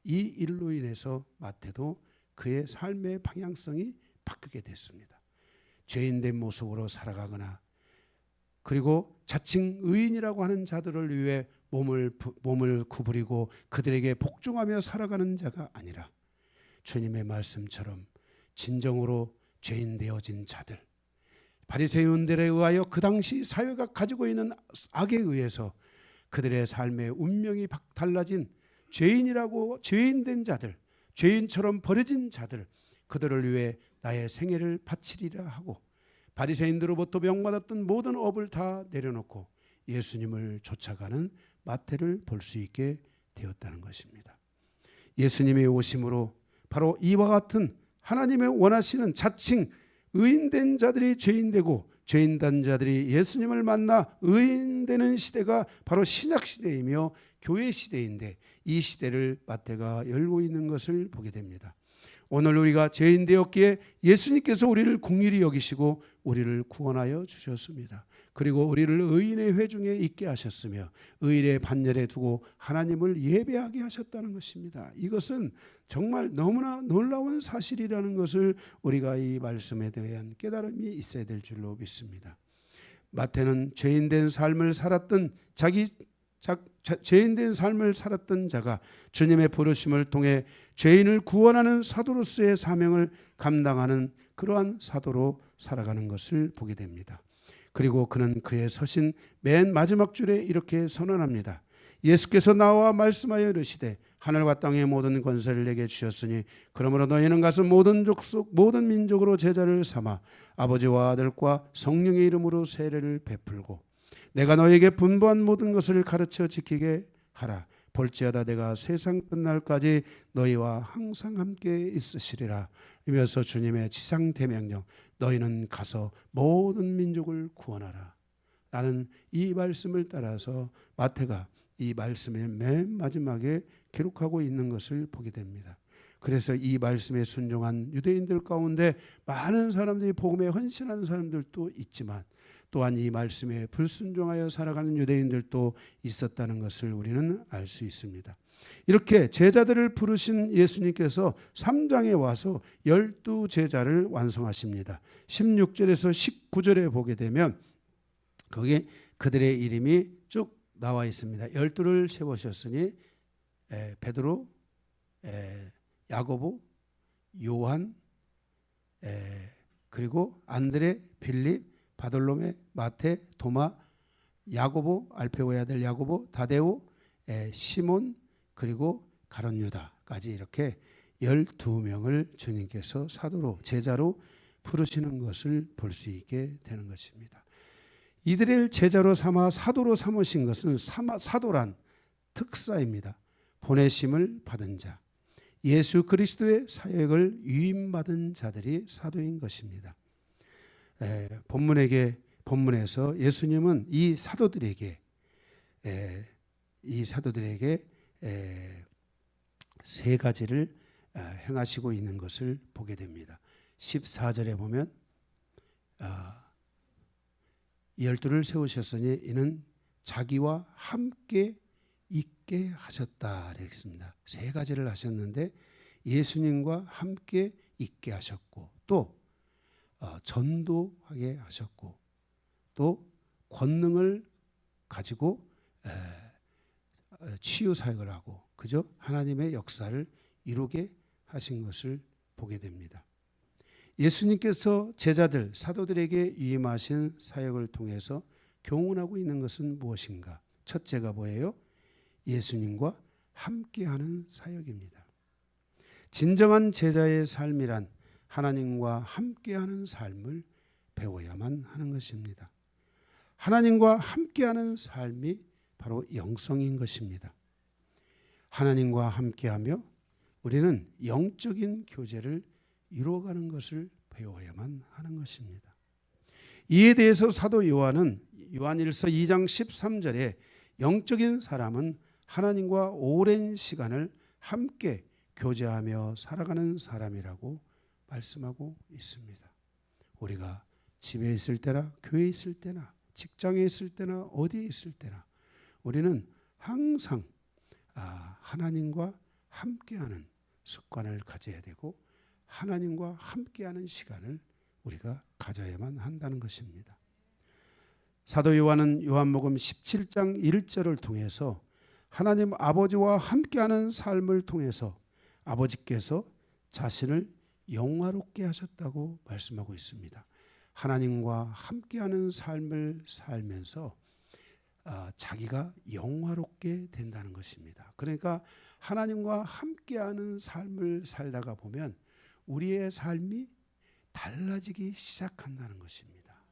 이 일로 인해서 마태도 그의 삶의 방향성이 바뀌게 됐습니다. 죄인된 모습으로 살아가거나 그리고 자칭 의인이라고 하는 자들을 위해 몸을 구부리고 그들에게 복종하며 살아가는 자가 아니라 주님의 말씀처럼 진정으로 죄인 되어진 자들, 바리새인들에 의하여 그 당시 사회가 가지고 있는 악에 의해서 그들의 삶의 운명이 달라진 죄인이라고 죄인된 자들, 죄인처럼 버려진 자들, 그들을 위해 나의 생애를 바치리라 하고 바리새인들로부터 명받았던 모든 업을 다 내려놓고 예수님을 쫓아가는 마태를 볼 수 있게 되었다는 것입니다. 예수님의 오심으로 바로 이와 같은 하나님의 원하시는 자칭 의인된 자들이 죄인되고 죄인된 자들이 예수님을 만나 의인되는 시대가 바로 신약 시대이며 교회 시대인데, 이 시대를 마태가 열고 있는 것을 보게 됩니다. 오늘 우리가 죄인 되었기에 예수님께서 우리를 긍휼히 여기시고 우리를 구원하여 주셨습니다. 그리고 우리를 의인의 회중에 있게 하셨으며 의인의 반열에 두고 하나님을 예배하게 하셨다는 것입니다. 이것은 정말 너무나 놀라운 사실이라는 것을 우리가 이 말씀에 대한 깨달음이 있어야 될 줄로 믿습니다. 마태는 죄인된 삶을 살았던 죄인된 삶을 살았던 자가 주님의 부르심을 통해 죄인을 구원하는 사도로서의 사명을 감당하는 그러한 사도로 살아가는 것을 보게 됩니다. 그리고 그는 그의 서신 맨 마지막 줄에 이렇게 선언합니다. 예수께서 나와 말씀하여 이르시되 하늘과 땅의 모든 권세를 내게 주셨으니 그러므로 너희는 가서 모든 족속 모든 민족으로 제자를 삼아 아버지와 아들과 성령의 이름으로 세례를 베풀고 내가 너에게 분부한 모든 것을 가르쳐 지키게 하라. 볼지어다 내가 세상 끝날까지 너희와 항상 함께 있으시리라. 이면서 주님의 지상 대명령, 너희는 가서 모든 민족을 구원하라. 라는 이 말씀을 따라서 마태가 이 말씀의 맨 마지막에 기록하고 있는 것을 보게 됩니다. 그래서 이 말씀에 순종한 유대인들 가운데 많은 사람들이 복음에 헌신하는 사람들도 있지만 또한 이 말씀에 불순종하여 살아가는 유대인들도 있었다는 것을 우리는 알 수 있습니다. 이렇게 제자들을 부르신 예수님께서 3장에 와서 12제자를 완성하십니다. 16절에서 19절에 보게 되면 거기 그들의 이름이 쭉 나와 있습니다. 12를 세우셨으니 베드로, 야고보, 요한, 그리고 안드레, 빌립, 바돌로메, 마테, 도마, 야고보, 알페오의 아들 야고보, 다데오, 시몬, 그리고 가룟 유다까지 이렇게 12명을 주님께서 사도로 제자로 부르시는 것을 볼 수 있게 되는 것입니다. 이들을 제자로 삼아 사도로 삼으신 것은 사도란 특사입니다. 보내심을 받은 자, 예수 그리스도의 사역을 위임받은 자들이 사도인 것입니다. 본문에서 예수님은 이 사도들에게 세 가지를 행하시고 있는 것을 보게 됩니다. 14절에 보면 12를 세우셨으니 이는 자기와 함께 있게 하셨다 그랬습니다. 세 가지를 하셨는데 예수님과 함께 있게 하셨고 또 전도하게 하셨고 또 권능을 가지고 치유 사역을 하고 그죠? 하나님의 역사를 이루게 하신 것을 보게 됩니다. 예수님께서 제자들 사도들에게 위임하신 사역을 통해서 교훈하고 있는 것은 무엇인가? 첫째가 뭐예요? 예수님과 함께하는 사역입니다. 진정한 제자의 삶이란 하나님과 함께하는 삶을 배워야만 하는 것입니다. 하나님과 함께하는 삶이 바로 영성인 것입니다. 하나님과 함께하며 우리는 영적인 교제를 이루어가는 것을 배워야만 하는 것입니다. 이에 대해서 사도 요한은 요한일서 2장 13절에 영적인 사람은 하나님과 오랜 시간을 함께 교제하며 살아가는 사람이라고 말씀하고 있습니다. 우리가 집에 있을 때나 교회에 있을 때나 직장에 있을 때나 어디에 있을 때나 우리는 항상 하나님과 함께하는 습관을 가져야 되고 하나님과 함께하는 시간을 우리가 가져야만 한다는 것입니다. 사도 요한은 요한복음 17장 1절을 통해서 하나님 아버지와 함께하는 삶을 통해서 아버지께서 자신을 영화롭게 하셨다고 말씀하고 있습니다. 하나님과 함께하는 삶을 살면서 자기가 영화롭게 된다는 것입니다. 그러니까 하나님과 함께하는 삶을 살다가 보면 우리의 삶이 달라지기 시작한다는 것입니다.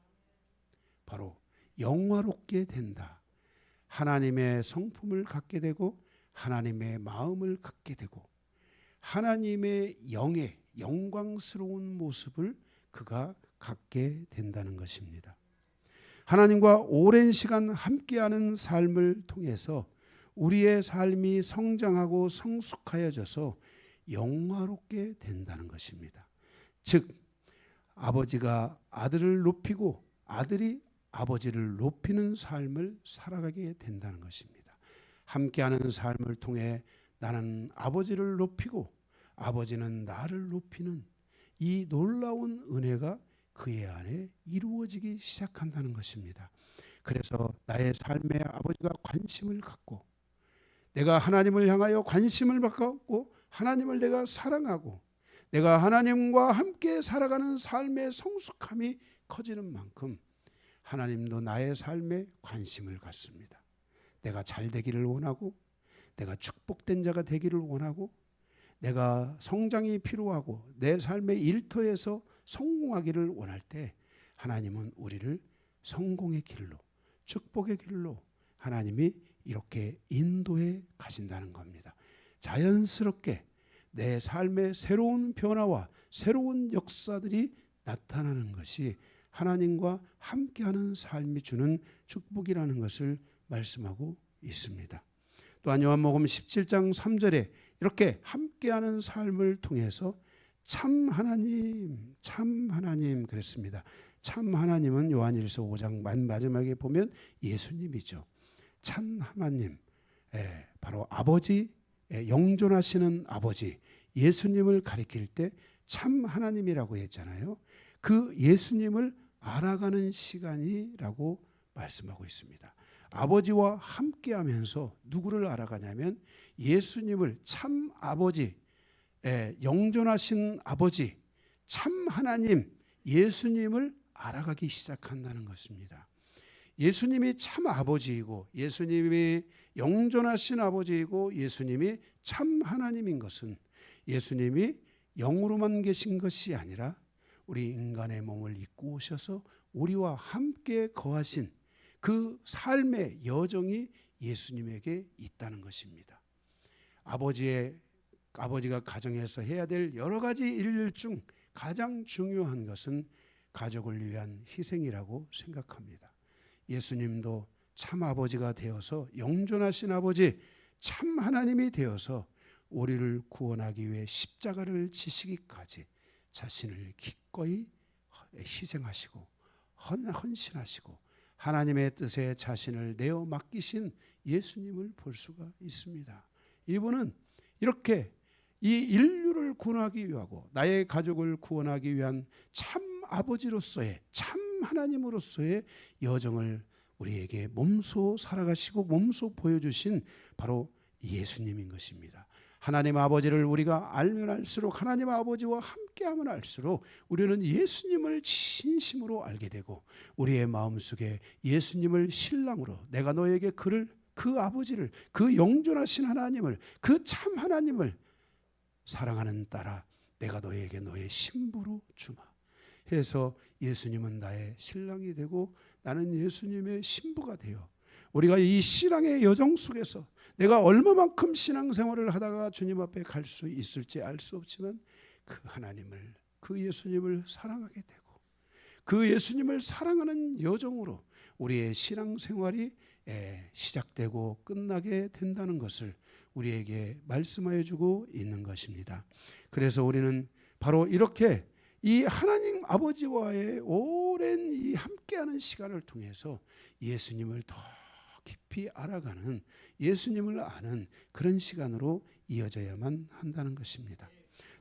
바로 영화롭게 된다. 하나님의 성품을 갖게 되고 하나님의 마음을 갖게 되고 하나님의 영의 영광스러운 모습을 그가 갖게 된다는 것입니다. 하나님과 오랜 시간 함께하는 삶을 통해서 우리의 삶이 성장하고 성숙하여져서 영화롭게 된다는 것입니다. 즉 아버지가 아들을 높이고 아들이 아버지를 높이는 삶을 살아가게 된다는 것입니다. 함께하는 삶을 통해 나는 아버지를 높이고 아버지는 나를 높이는 이 놀라운 은혜가 그의 안에 이루어지기 시작한다는 것입니다. 그래서 나의 삶에 아버지가 관심을 갖고 내가 하나님을 향하여 관심을 갖고 하나님을 내가 사랑하고 내가 하나님과 함께 살아가는 삶의 성숙함이 커지는 만큼 하나님도 나의 삶에 관심을 갖습니다. 내가 잘 되기를 원하고 내가 축복된 자가 되기를 원하고 내가 성장이 필요하고 내 삶의 일터에서 성공하기를 원할 때 하나님은 우리를 성공의 길로 축복의 길로 하나님이 이렇게 인도해 가신다는 겁니다. 자연스럽게 내 삶의 새로운 변화와 새로운 역사들이 나타나는 것이 하나님과 함께하는 삶이 주는 축복이라는 것을 말씀하고 있습니다. 또한 요한복음 17장 3절에 이렇게 함께하는 삶을 통해서 참 하나님 그랬습니다. 참 하나님은 요한일서 5장 마지막에 보면 예수님이죠. 참 하나님, 바로 아버지, 영존하시는 아버지 예수님을 가리킬 때 참 하나님이라고 했잖아요. 그 예수님을 알아가는 시간이라고 말씀하고 있습니다. 아버지와 함께하면서 누구를 알아가냐면 예수님을 참 아버지, 영존하신 아버지, 참 하나님 예수님을 알아가기 시작한다는 것입니다. 예수님이 참 아버지이고 예수님이 영존하신 아버지이고 예수님이 참 하나님인 것은 예수님이 영으로만 계신 것이 아니라 우리 인간의 몸을 입고 오셔서 우리와 함께 거하신 그 삶의 여정이 예수님에게 있다는 것입니다. 아버지가 가정에서 해야 될 여러 가지 일 중 가장 중요한 것은 가족을 위한 희생이라고 생각합니다. 예수님도 참 아버지가 되어서 영존하신 아버지, 참 하나님이 되어서 우리를 구원하기 위해 십자가를 지시기까지 자신을 기꺼이 희생하시고 헌신하시고 하나님의 뜻에 자신을 내어 맡기신 예수님을 볼 수가 있습니다. 이분은 이렇게 이 인류를 구원하기 위하고 나의 가족을 구원하기 위한 참 아버지로서의 참 하나님으로서의 여정을 우리에게 몸소 살아가시고 몸소 보여주신 바로 예수님인 것입니다. 하나님 아버지를 우리가 알면 알수록 하나님 아버지와 함께하면 알수록 우리는 예수님을 진심으로 알게 되고 우리의 마음속에 예수님을 신랑으로 내가 너에게 그 아버지를 그 영존하신 하나님을 그 참 하나님을 사랑하는 딸아 내가 너에게 너의 신부로 주마 해서 예수님은 나의 신랑이 되고 나는 예수님의 신부가 되어 우리가 이 신앙의 여정 속에서 내가 얼마만큼 신앙생활을 하다가 주님 앞에 갈 수 있을지 알 수 없지만 그 하나님을 그 예수님을 사랑하게 되고 그 예수님을 사랑하는 여정으로 우리의 신앙생활이 시작되고 끝나게 된다는 것을 우리에게 말씀하여 주고 있는 것입니다. 그래서 우리는 바로 이렇게 이 하나님 아버지와의 오랜 이 함께하는 시간을 통해서 예수님을 더 깊이 알아가는 예수님을 아는 그런 시간으로 이어져야만 한다는 것입니다.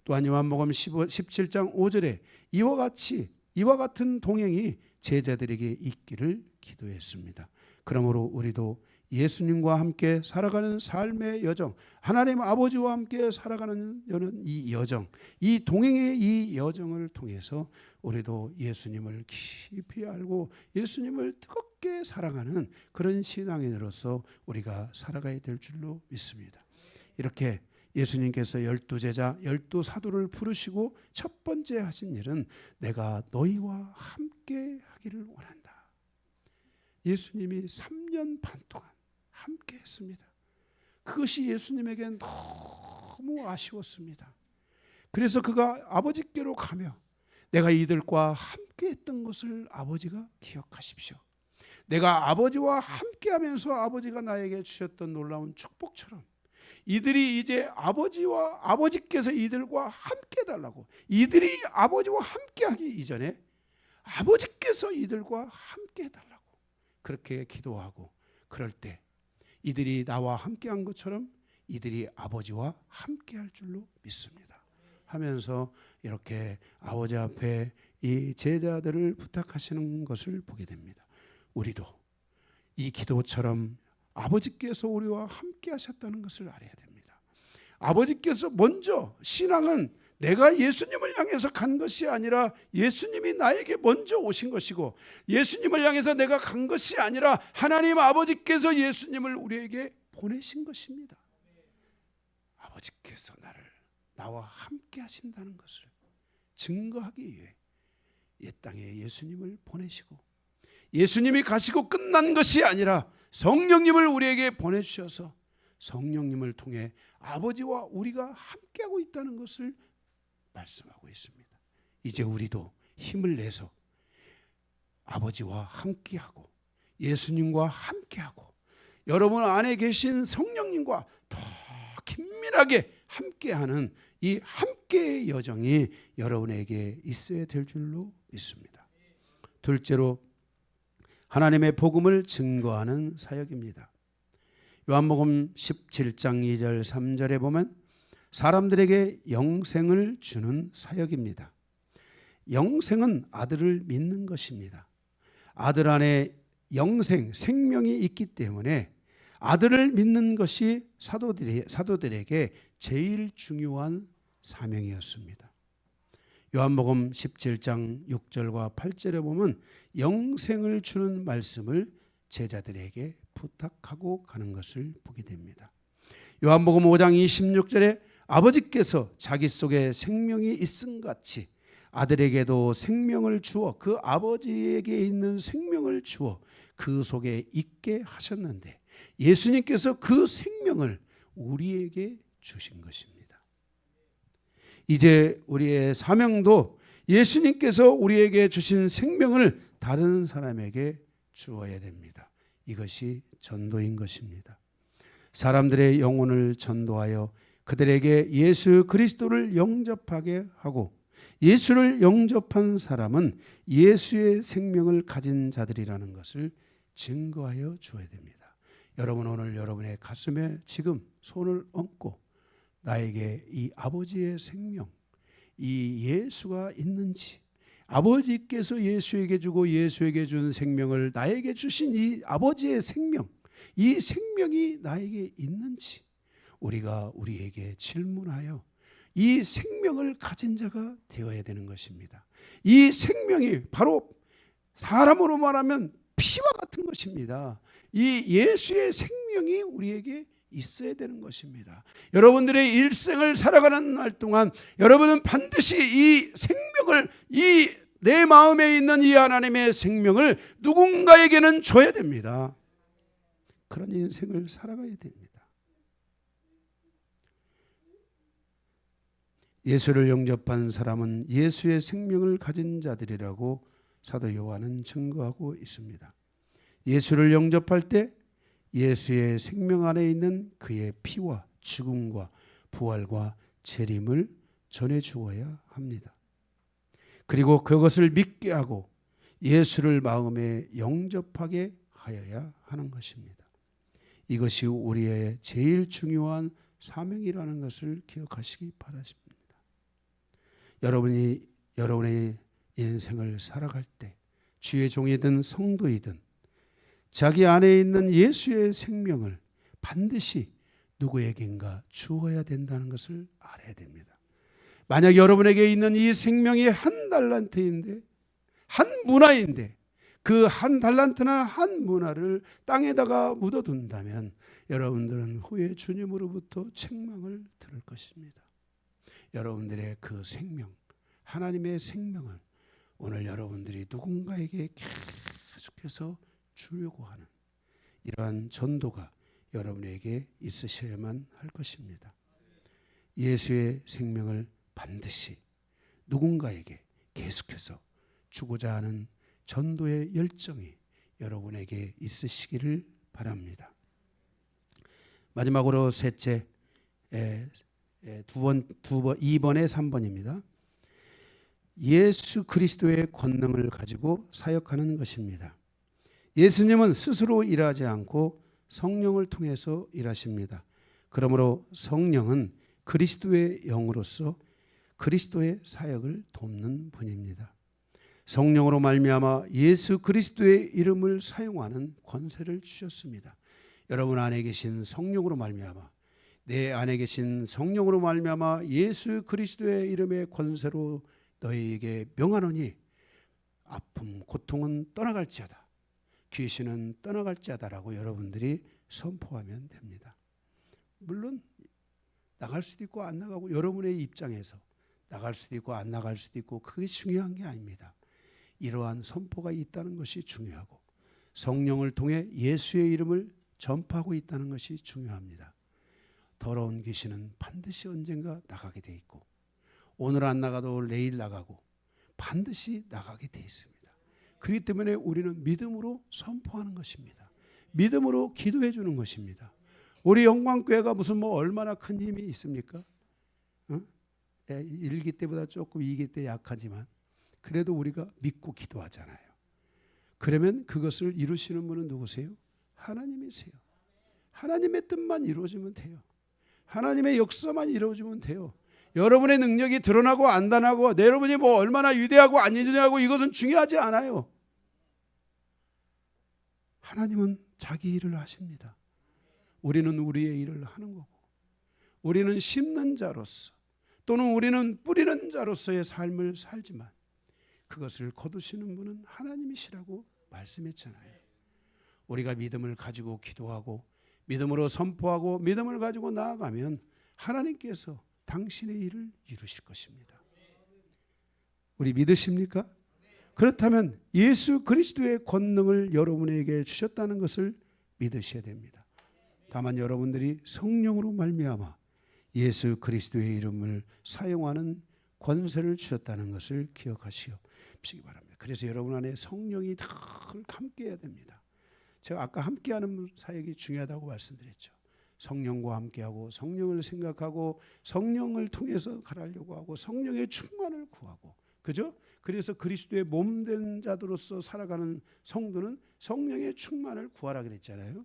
또한 요한복음 17장 5절에 이와 같은 동행이 제자들에게 있기를 기도했습니다. 그러므로 우리도 예수님과 함께 살아가는 삶의 여정, 하나님 아버지와 함께 살아가는 이 여정, 이 동행의 이 여정을 통해서 우리도 예수님을 깊이 알고 예수님을 뜨겁게 사랑하는 그런 신앙인으로서 우리가 살아가야 될 줄로 믿습니다. 이렇게 예수님께서 12제자 12사도를 부르시고 첫 번째 하신 일은 내가 너희와 함께 하기를 원한다. 예수님이 3년 반 동안 함께 했습니다. 그것이 예수님에겐 너무 아쉬웠습니다. 그래서 그가 아버지께로 가며 내가 이들과 함께 했던 것을 아버지가 기억하십시오. 내가 아버지와 함께하면서 아버지가 나에게 주셨던 놀라운 축복처럼 이들이 이제 아버지께서 이들과 함께 해달라고, 이들이 아버지와 함께하기 이전에 아버지께서 이들과 함께 해달라고 그렇게 기도하고, 그럴 때 이들이 나와 함께한 것처럼 이들이 아버지와 함께할 줄로 믿습니다 하면서 이렇게 아버지 앞에 이 제자들을 부탁하시는 것을 보게 됩니다. 우리도 이 기도처럼 아버지께서 우리와 함께 하셨다는 것을 알아야 됩니다. 아버지께서 먼저, 신앙은 내가 예수님을 향해서 간 것이 아니라 예수님이 나에게 먼저 오신 것이고, 예수님을 향해서 내가 간 것이 아니라 하나님 아버지께서 예수님을 우리에게 보내신 것입니다. 아버지께서 나와 함께 하신다는 것을 증거하기 위해 이 땅에 예수님을 보내시고, 예수님이 가시고 끝난 것이 아니라 성령님을 우리에게 보내주셔서 성령님을 통해 아버지와 우리가 함께하고 있다는 것을 말씀하고 있습니다. 이제 우리도 힘을 내서 아버지와 함께하고 예수님과 함께하고 여러분 안에 계신 성령님과 더 긴밀하게 함께하는 이 함께의 여정이 여러분에게 있어야 될 줄로 믿습니다. 둘째로, 하나님의 복음을 증거하는 사역입니다. 요한복음 17장 2절 3절에 보면 사람들에게 영생을 주는 사역입니다. 영생은 아들을 믿는 것입니다. 아들 안에 영생, 생명이 있기 때문에 아들을 믿는 것이 사도들에게 제일 중요한 사명이었습니다. 요한복음 17장 6절과 8절에 보면 영생을 주는 말씀을 제자들에게 부탁하고 가는 것을 보게 됩니다. 요한복음 5장 26절에 아버지께서 자기 속에 생명이 있음 같이 아들에게도 생명을 주어 그 아버지에게 있는 생명을 주어 그 속에 있게 하셨는데, 예수님께서 그 생명을 우리에게 주신 것입니다. 이제 우리의 사명도 예수님께서 우리에게 주신 생명을 다른 사람에게 주어야 됩니다. 이것이 전도인 것입니다. 사람들의 영혼을 전도하여 그들에게 예수 그리스도를 영접하게 하고, 예수를 영접한 사람은 예수의 생명을 가진 자들이라는 것을 증거하여 주어야 됩니다. 여러분, 오늘 여러분의 가슴에 지금 손을 얹고 나에게 이 아버지의 생명, 이 예수가 있는지, 아버지께서 예수에게 주고 예수에게 준 생명을 나에게 주신 이 아버지의 생명, 이 생명이 나에게 있는지 우리가 우리에게 질문하여 이 생명을 가진 자가 되어야 되는 것입니다. 이 생명이 바로 사람으로 말하면 피와 같은 것입니다. 이 예수의 생명이 우리에게 있어야 되는 것입니다. 여러분들의 일생을 살아가는 날 동안 여러분은 반드시 이 생명을, 이 내 마음에 있는 이 하나님의 생명을 누군가에게는 줘야 됩니다. 그런 인생을 살아가야 됩니다. 예수를 영접한 사람은 예수의 생명을 가진 자들이라고 사도 요한은 증거하고 있습니다. 예수를 영접할 때 예수의 생명 안에 있는 그의 피와 죽음과 부활과 재림을 전해 주어야 합니다. 그리고 그것을 믿게 하고 예수를 마음에 영접하게 하여야 하는 것입니다. 이것이 우리의 제일 중요한 사명이라는 것을 기억하시기 바랍니다. 여러분이 여러분의 인생을 살아갈 때 주의 종이든 성도이든 자기 안에 있는 예수의 생명을 반드시 누구에겐가 주어야 된다는 것을 알아야 됩니다. 만약 여러분에게 있는 이 생명이 한 달란트인데, 한 문화인데, 그 한 달란트나 한 문화를 땅에다가 묻어둔다면 여러분들은 후에 주님으로부터 책망을 들을 것입니다. 여러분들의 그 생명, 하나님의 생명을 오늘 여러분들이 누군가에게 계속해서 주려고 하는 이러한 전도가 여러분에게 있으셔야만 할 것입니다. 예수의 생명을 반드시 누군가에게 계속해서 주고자 하는 전도의 열정이 여러분에게 있으시기를 바랍니다. 마지막으로 셋째, 2번에 3번입니다. 예수 그리스도의 권능을 가지고 사역하는 것입니다. 예수님은 스스로 일하지 않고 성령을 통해서 일하십니다. 그러므로 성령은 그리스도의 영으로서 그리스도의 사역을 돕는 분입니다. 성령으로 말미암아 예수 그리스도의 이름을 사용하는 권세를 주셨습니다. 여러분 안에 계신 성령으로 말미암아, 내 안에 계신 성령으로 말미암아 예수 그리스도의 이름의 권세로 너희에게 명하노니 아픔, 고통은 떠나갈지어다, 귀신은 떠나갈지어다라고 여러분들이 선포하면 됩니다. 물론 나갈 수도 있고 안 나가고, 여러분의 입장에서 나갈 수도 있고 안 나갈 수도 있고, 그게 중요한 게 아닙니다. 이러한 선포가 있다는 것이 중요하고, 성령을 통해 예수의 이름을 전파하고 있다는 것이 중요합니다. 더러운 귀신은 반드시 언젠가 나가게 돼 있고, 오늘 안 나가도 내일 나가고 반드시 나가게 돼 있습니다. 그렇기 때문에 우리는 믿음으로 선포하는 것입니다. 믿음으로 기도해 주는 것입니다. 우리 영광교회가 무슨 얼마나 큰 힘이 있습니까? 1기 때보다 조금 2기 때 약하지만 그래도 우리가 믿고 기도하잖아요. 그러면 그것을 이루시는 분은 누구세요? 하나님이세요. 하나님의 뜻만 이루어지면 돼요. 하나님의 역사만 이루어지면 돼요. 여러분의 능력이 드러나고 안 드러나고, 여러분이 얼마나 위대하고 안 위대하고 이것은 중요하지 않아요. 하나님은 자기 일을 하십니다. 우리는 우리의 일을 하는 거고, 우리는 심는 자로서 또는 우리는 뿌리는 자로서의 삶을 살지만 그것을 거두시는 분은 하나님이시라고 말씀했잖아요. 우리가 믿음을 가지고 기도하고 믿음으로 선포하고 믿음을 가지고 나아가면 하나님께서 당신의 일을 이루실 것입니다. 우리 믿으십니까? 그렇다면 예수 그리스도의 권능을 여러분에게 주셨다는 것을 믿으셔야 됩니다. 다만 여러분들이 성령으로 말미암아 예수 그리스도의 이름을 사용하는 권세를 주셨다는 것을 기억하시기 바랍니다. 그래서 여러분 안에 성령이 늘 함께해야 됩니다. 제가 아까 함께하는 사역이 중요하다고 말씀드렸죠. 성령과 함께하고 성령을 생각하고 성령을 통해서 가라려고 하고 성령의 충만을 구하고, 그죠? 그래서 그리스도의 몸된 자들로서 살아가는 성도는 성령의 충만을 구하라 그랬잖아요.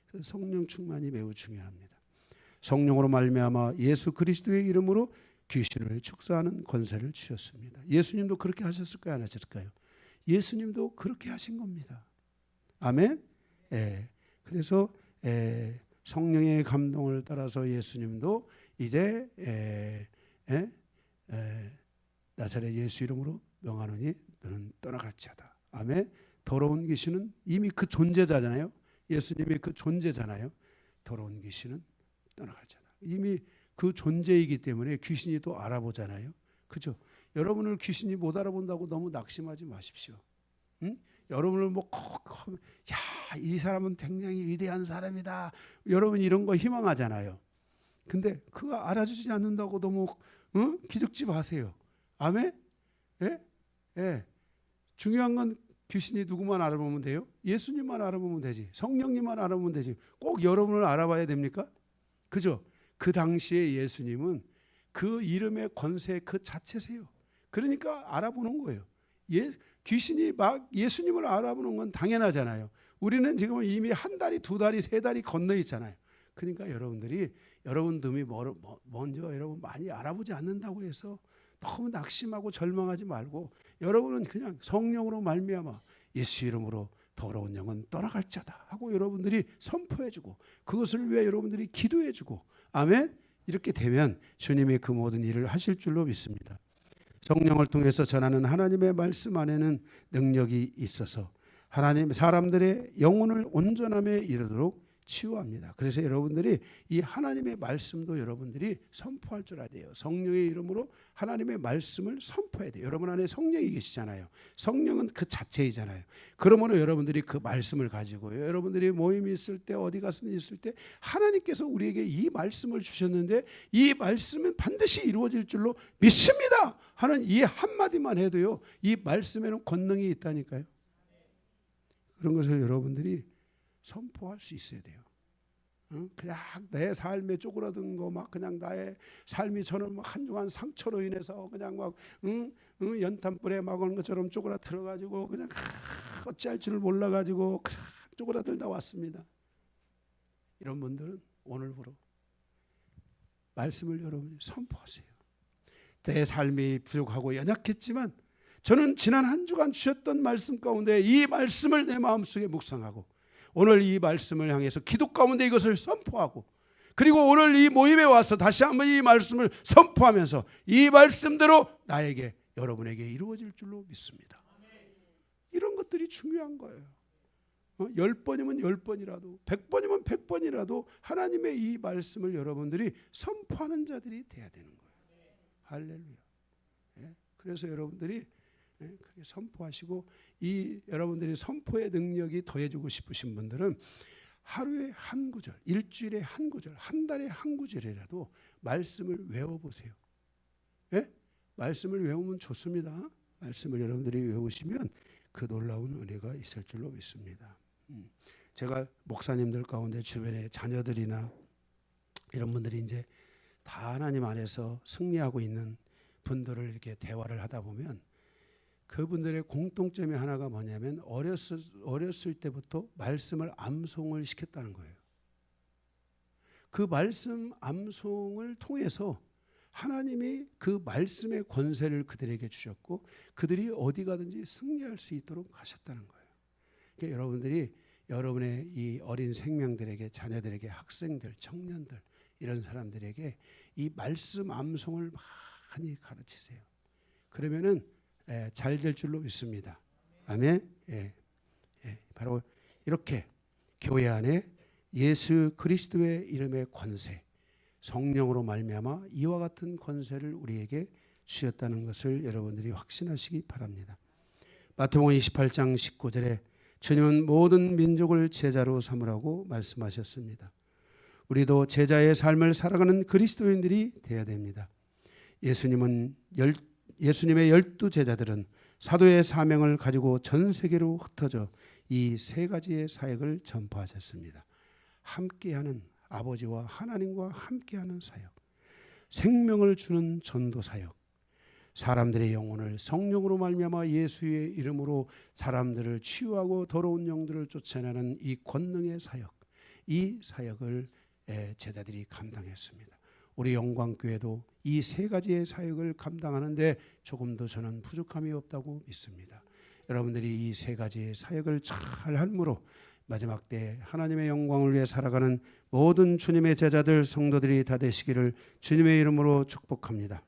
그래서 성령 충만이 매우 중요합니다. 성령으로 말미암아 예수 그리스도의 이름으로 귀신을 축사하는 권세를 주셨습니다. 예수님도 그렇게 하셨을까요? 안 하셨을까요? 예수님도 그렇게 하신 겁니다. 아멘. 그래서 성령의 감동을 따라서 예수님도 이제 나사렛 예수 이름으로 명하노니 너는 떠나갈지어다. 아멘. 더러운 귀신은 이미 그 존재자잖아요. 예수님이 그 존재잖아요. 더러운 귀신은 떠나갈지어다. 이미 그 존재이기 때문에 귀신이 또 알아보잖아요. 그죠? 여러분을 귀신이 못 알아본다고 너무 낙심하지 마십시오. 응? 여러분을 이 사람은 굉장히 위대한 사람이다. 여러분 이런 거 희망하잖아요. 근데 그거 알아주지 않는다고 너무 기죽지 마세요. 아멘? 예? 중요한 건 귀신이 누구만 알아보면 돼요? 예수님만 알아보면 되지. 성령님만 알아보면 되지. 꼭 여러분을 알아봐야 됩니까? 그죠? 그 당시에 예수님은 그 이름의 권세 그 자체세요. 그러니까 알아보는 거예요. 귀신이 막 예수님을 알아보는 건 당연하잖아요. 우리는 지금 이미 한 달이, 두 달이, 세 달이 건너 있잖아요. 그러니까 여러분들이 먼저 여러분 많이 알아보지 않는다고 해서 너무 낙심하고 절망하지 말고, 여러분은 그냥 성령으로 말미암아 예수 이름으로 더러운 영은 떠나갈지어다 하고 여러분들이 선포해주고 그것을 위해 여러분들이 기도해주고, 아멘. 이렇게 되면 주님이 그 모든 일을 하실 줄로 믿습니다. 성령을 통해서 전하는 하나님의 말씀 안에는 능력이 있어서 하나님 사람들의 영혼을 온전함에 이르도록 치유합니다. 그래서 여러분들이 이 하나님의 말씀도 여러분들이 선포할 줄 알아야 돼요. 성령의 이름으로 하나님의 말씀을 선포해야 돼요. 여러분 안에 성령이 계시잖아요. 성령은 그 자체이잖아요. 그러므로 여러분들이 그 말씀을 가지고 여러분들이 모임이 있을 때 어디 가서든 있을 때 하나님께서 우리에게 이 말씀을 주셨는데 이 말씀은 반드시 이루어질 줄로 믿습니다 하는 이 한마디만 해도요, 이 말씀에는 권능이 있다니까요. 그런 것을 여러분들이 선포할 수 있어야 돼요. 그냥 내 삶에 쪼그라든 거 막 그냥 나의 삶이 저는 막 한 주간 상처로 인해서 그냥 막 연탄불에 막 오는 것처럼 쪼그라들어 가지고 그냥 어찌할 줄을 몰라 가지고 쪼그라들다 왔습니다. 이런 분들은 오늘부로 말씀을 여러분이 선포하세요. 내 삶이 부족하고 연약했지만 저는 지난 한 주간 주셨던 말씀 가운데 이 말씀을 내 마음속에 묵상하고 오늘 이 말씀을 향해서 기도 가운데 이것을 선포하고 그리고 오늘 이 모임에 와서 다시 한번 이 말씀을 선포하면서 이 말씀대로 나에게 여러분에게 이루어질 줄로 믿습니다. 이런 것들이 중요한 거예요. 10번이면 10번이라도 100번이면 100번이라도 하나님의 이 말씀을 여러분들이 선포하는 자들이 돼야 되는 거예요. 할렐루야. 그래서 여러분들이 그렇게 선포하시고 이 여러분들이 선포의 능력이 더해지고 싶으신 분들은 하루에 한 구절, 일주일에 한 구절, 한 달에 한 구절이라도 말씀을 외워보세요. 말씀을 외우면 좋습니다. 말씀을 여러분들이 외우시면 그 놀라운 은혜가 있을 줄로 믿습니다. 제가 목사님들 가운데 주변에 자녀들이나 이런 분들이 이제 다 하나님 안에서 승리하고 있는 분들을 이렇게 대화를 하다 보면 그분들의 공통점이 하나가 뭐냐면 어렸을 때부터 말씀을 암송을 시켰다는 거예요. 그 말씀 암송을 통해서 하나님이 그 말씀의 권세를 그들에게 주셨고 그들이 어디 가든지 승리할 수 있도록 하셨다는 거예요. 그러니까 여러분들이 여러분의 이 어린 생명들에게 자녀들에게 학생들, 청년들 이런 사람들에게 이 말씀 암송을 많이 가르치세요. 그러면은 잘 될 줄로 믿습니다. 아멘. 바로 이렇게 교회 안에 예수 그리스도의 이름의 권세, 성령으로 말미암아 이와 같은 권세를 우리에게 주셨다는 것을 여러분들이 확신하시기 바랍니다. 마태복음 28장 19절에 주님은 모든 민족을 제자로 삼으라고 말씀하셨습니다. 우리도 제자의 삶을 살아가는 그리스도인들이 되어야 됩니다. 예수님의 12 제자들은 사도의 사명을 가지고 전 세계로 흩어져 이 세 가지의 사역을 전파하셨습니다. 함께하는 아버지와 하나님과 함께하는 사역, 생명을 주는 전도 사역, 사람들의 영혼을 성령으로 말미암아 예수의 이름으로 사람들을 치유하고 더러운 영들을 쫓아내는 이 권능의 사역, 이 사역을 제자들이 감당했습니다. 우리 영광교회도 이 세 가지의 사역을 감당하는데 조금도 저는 부족함이 없다고 믿습니다. 여러분들이 이 세 가지의 사역을 잘 함으로 마지막 때 하나님의 영광을 위해 살아가는 모든 주님의 제자들 성도들이 다 되시기를 주님의 이름으로 축복합니다.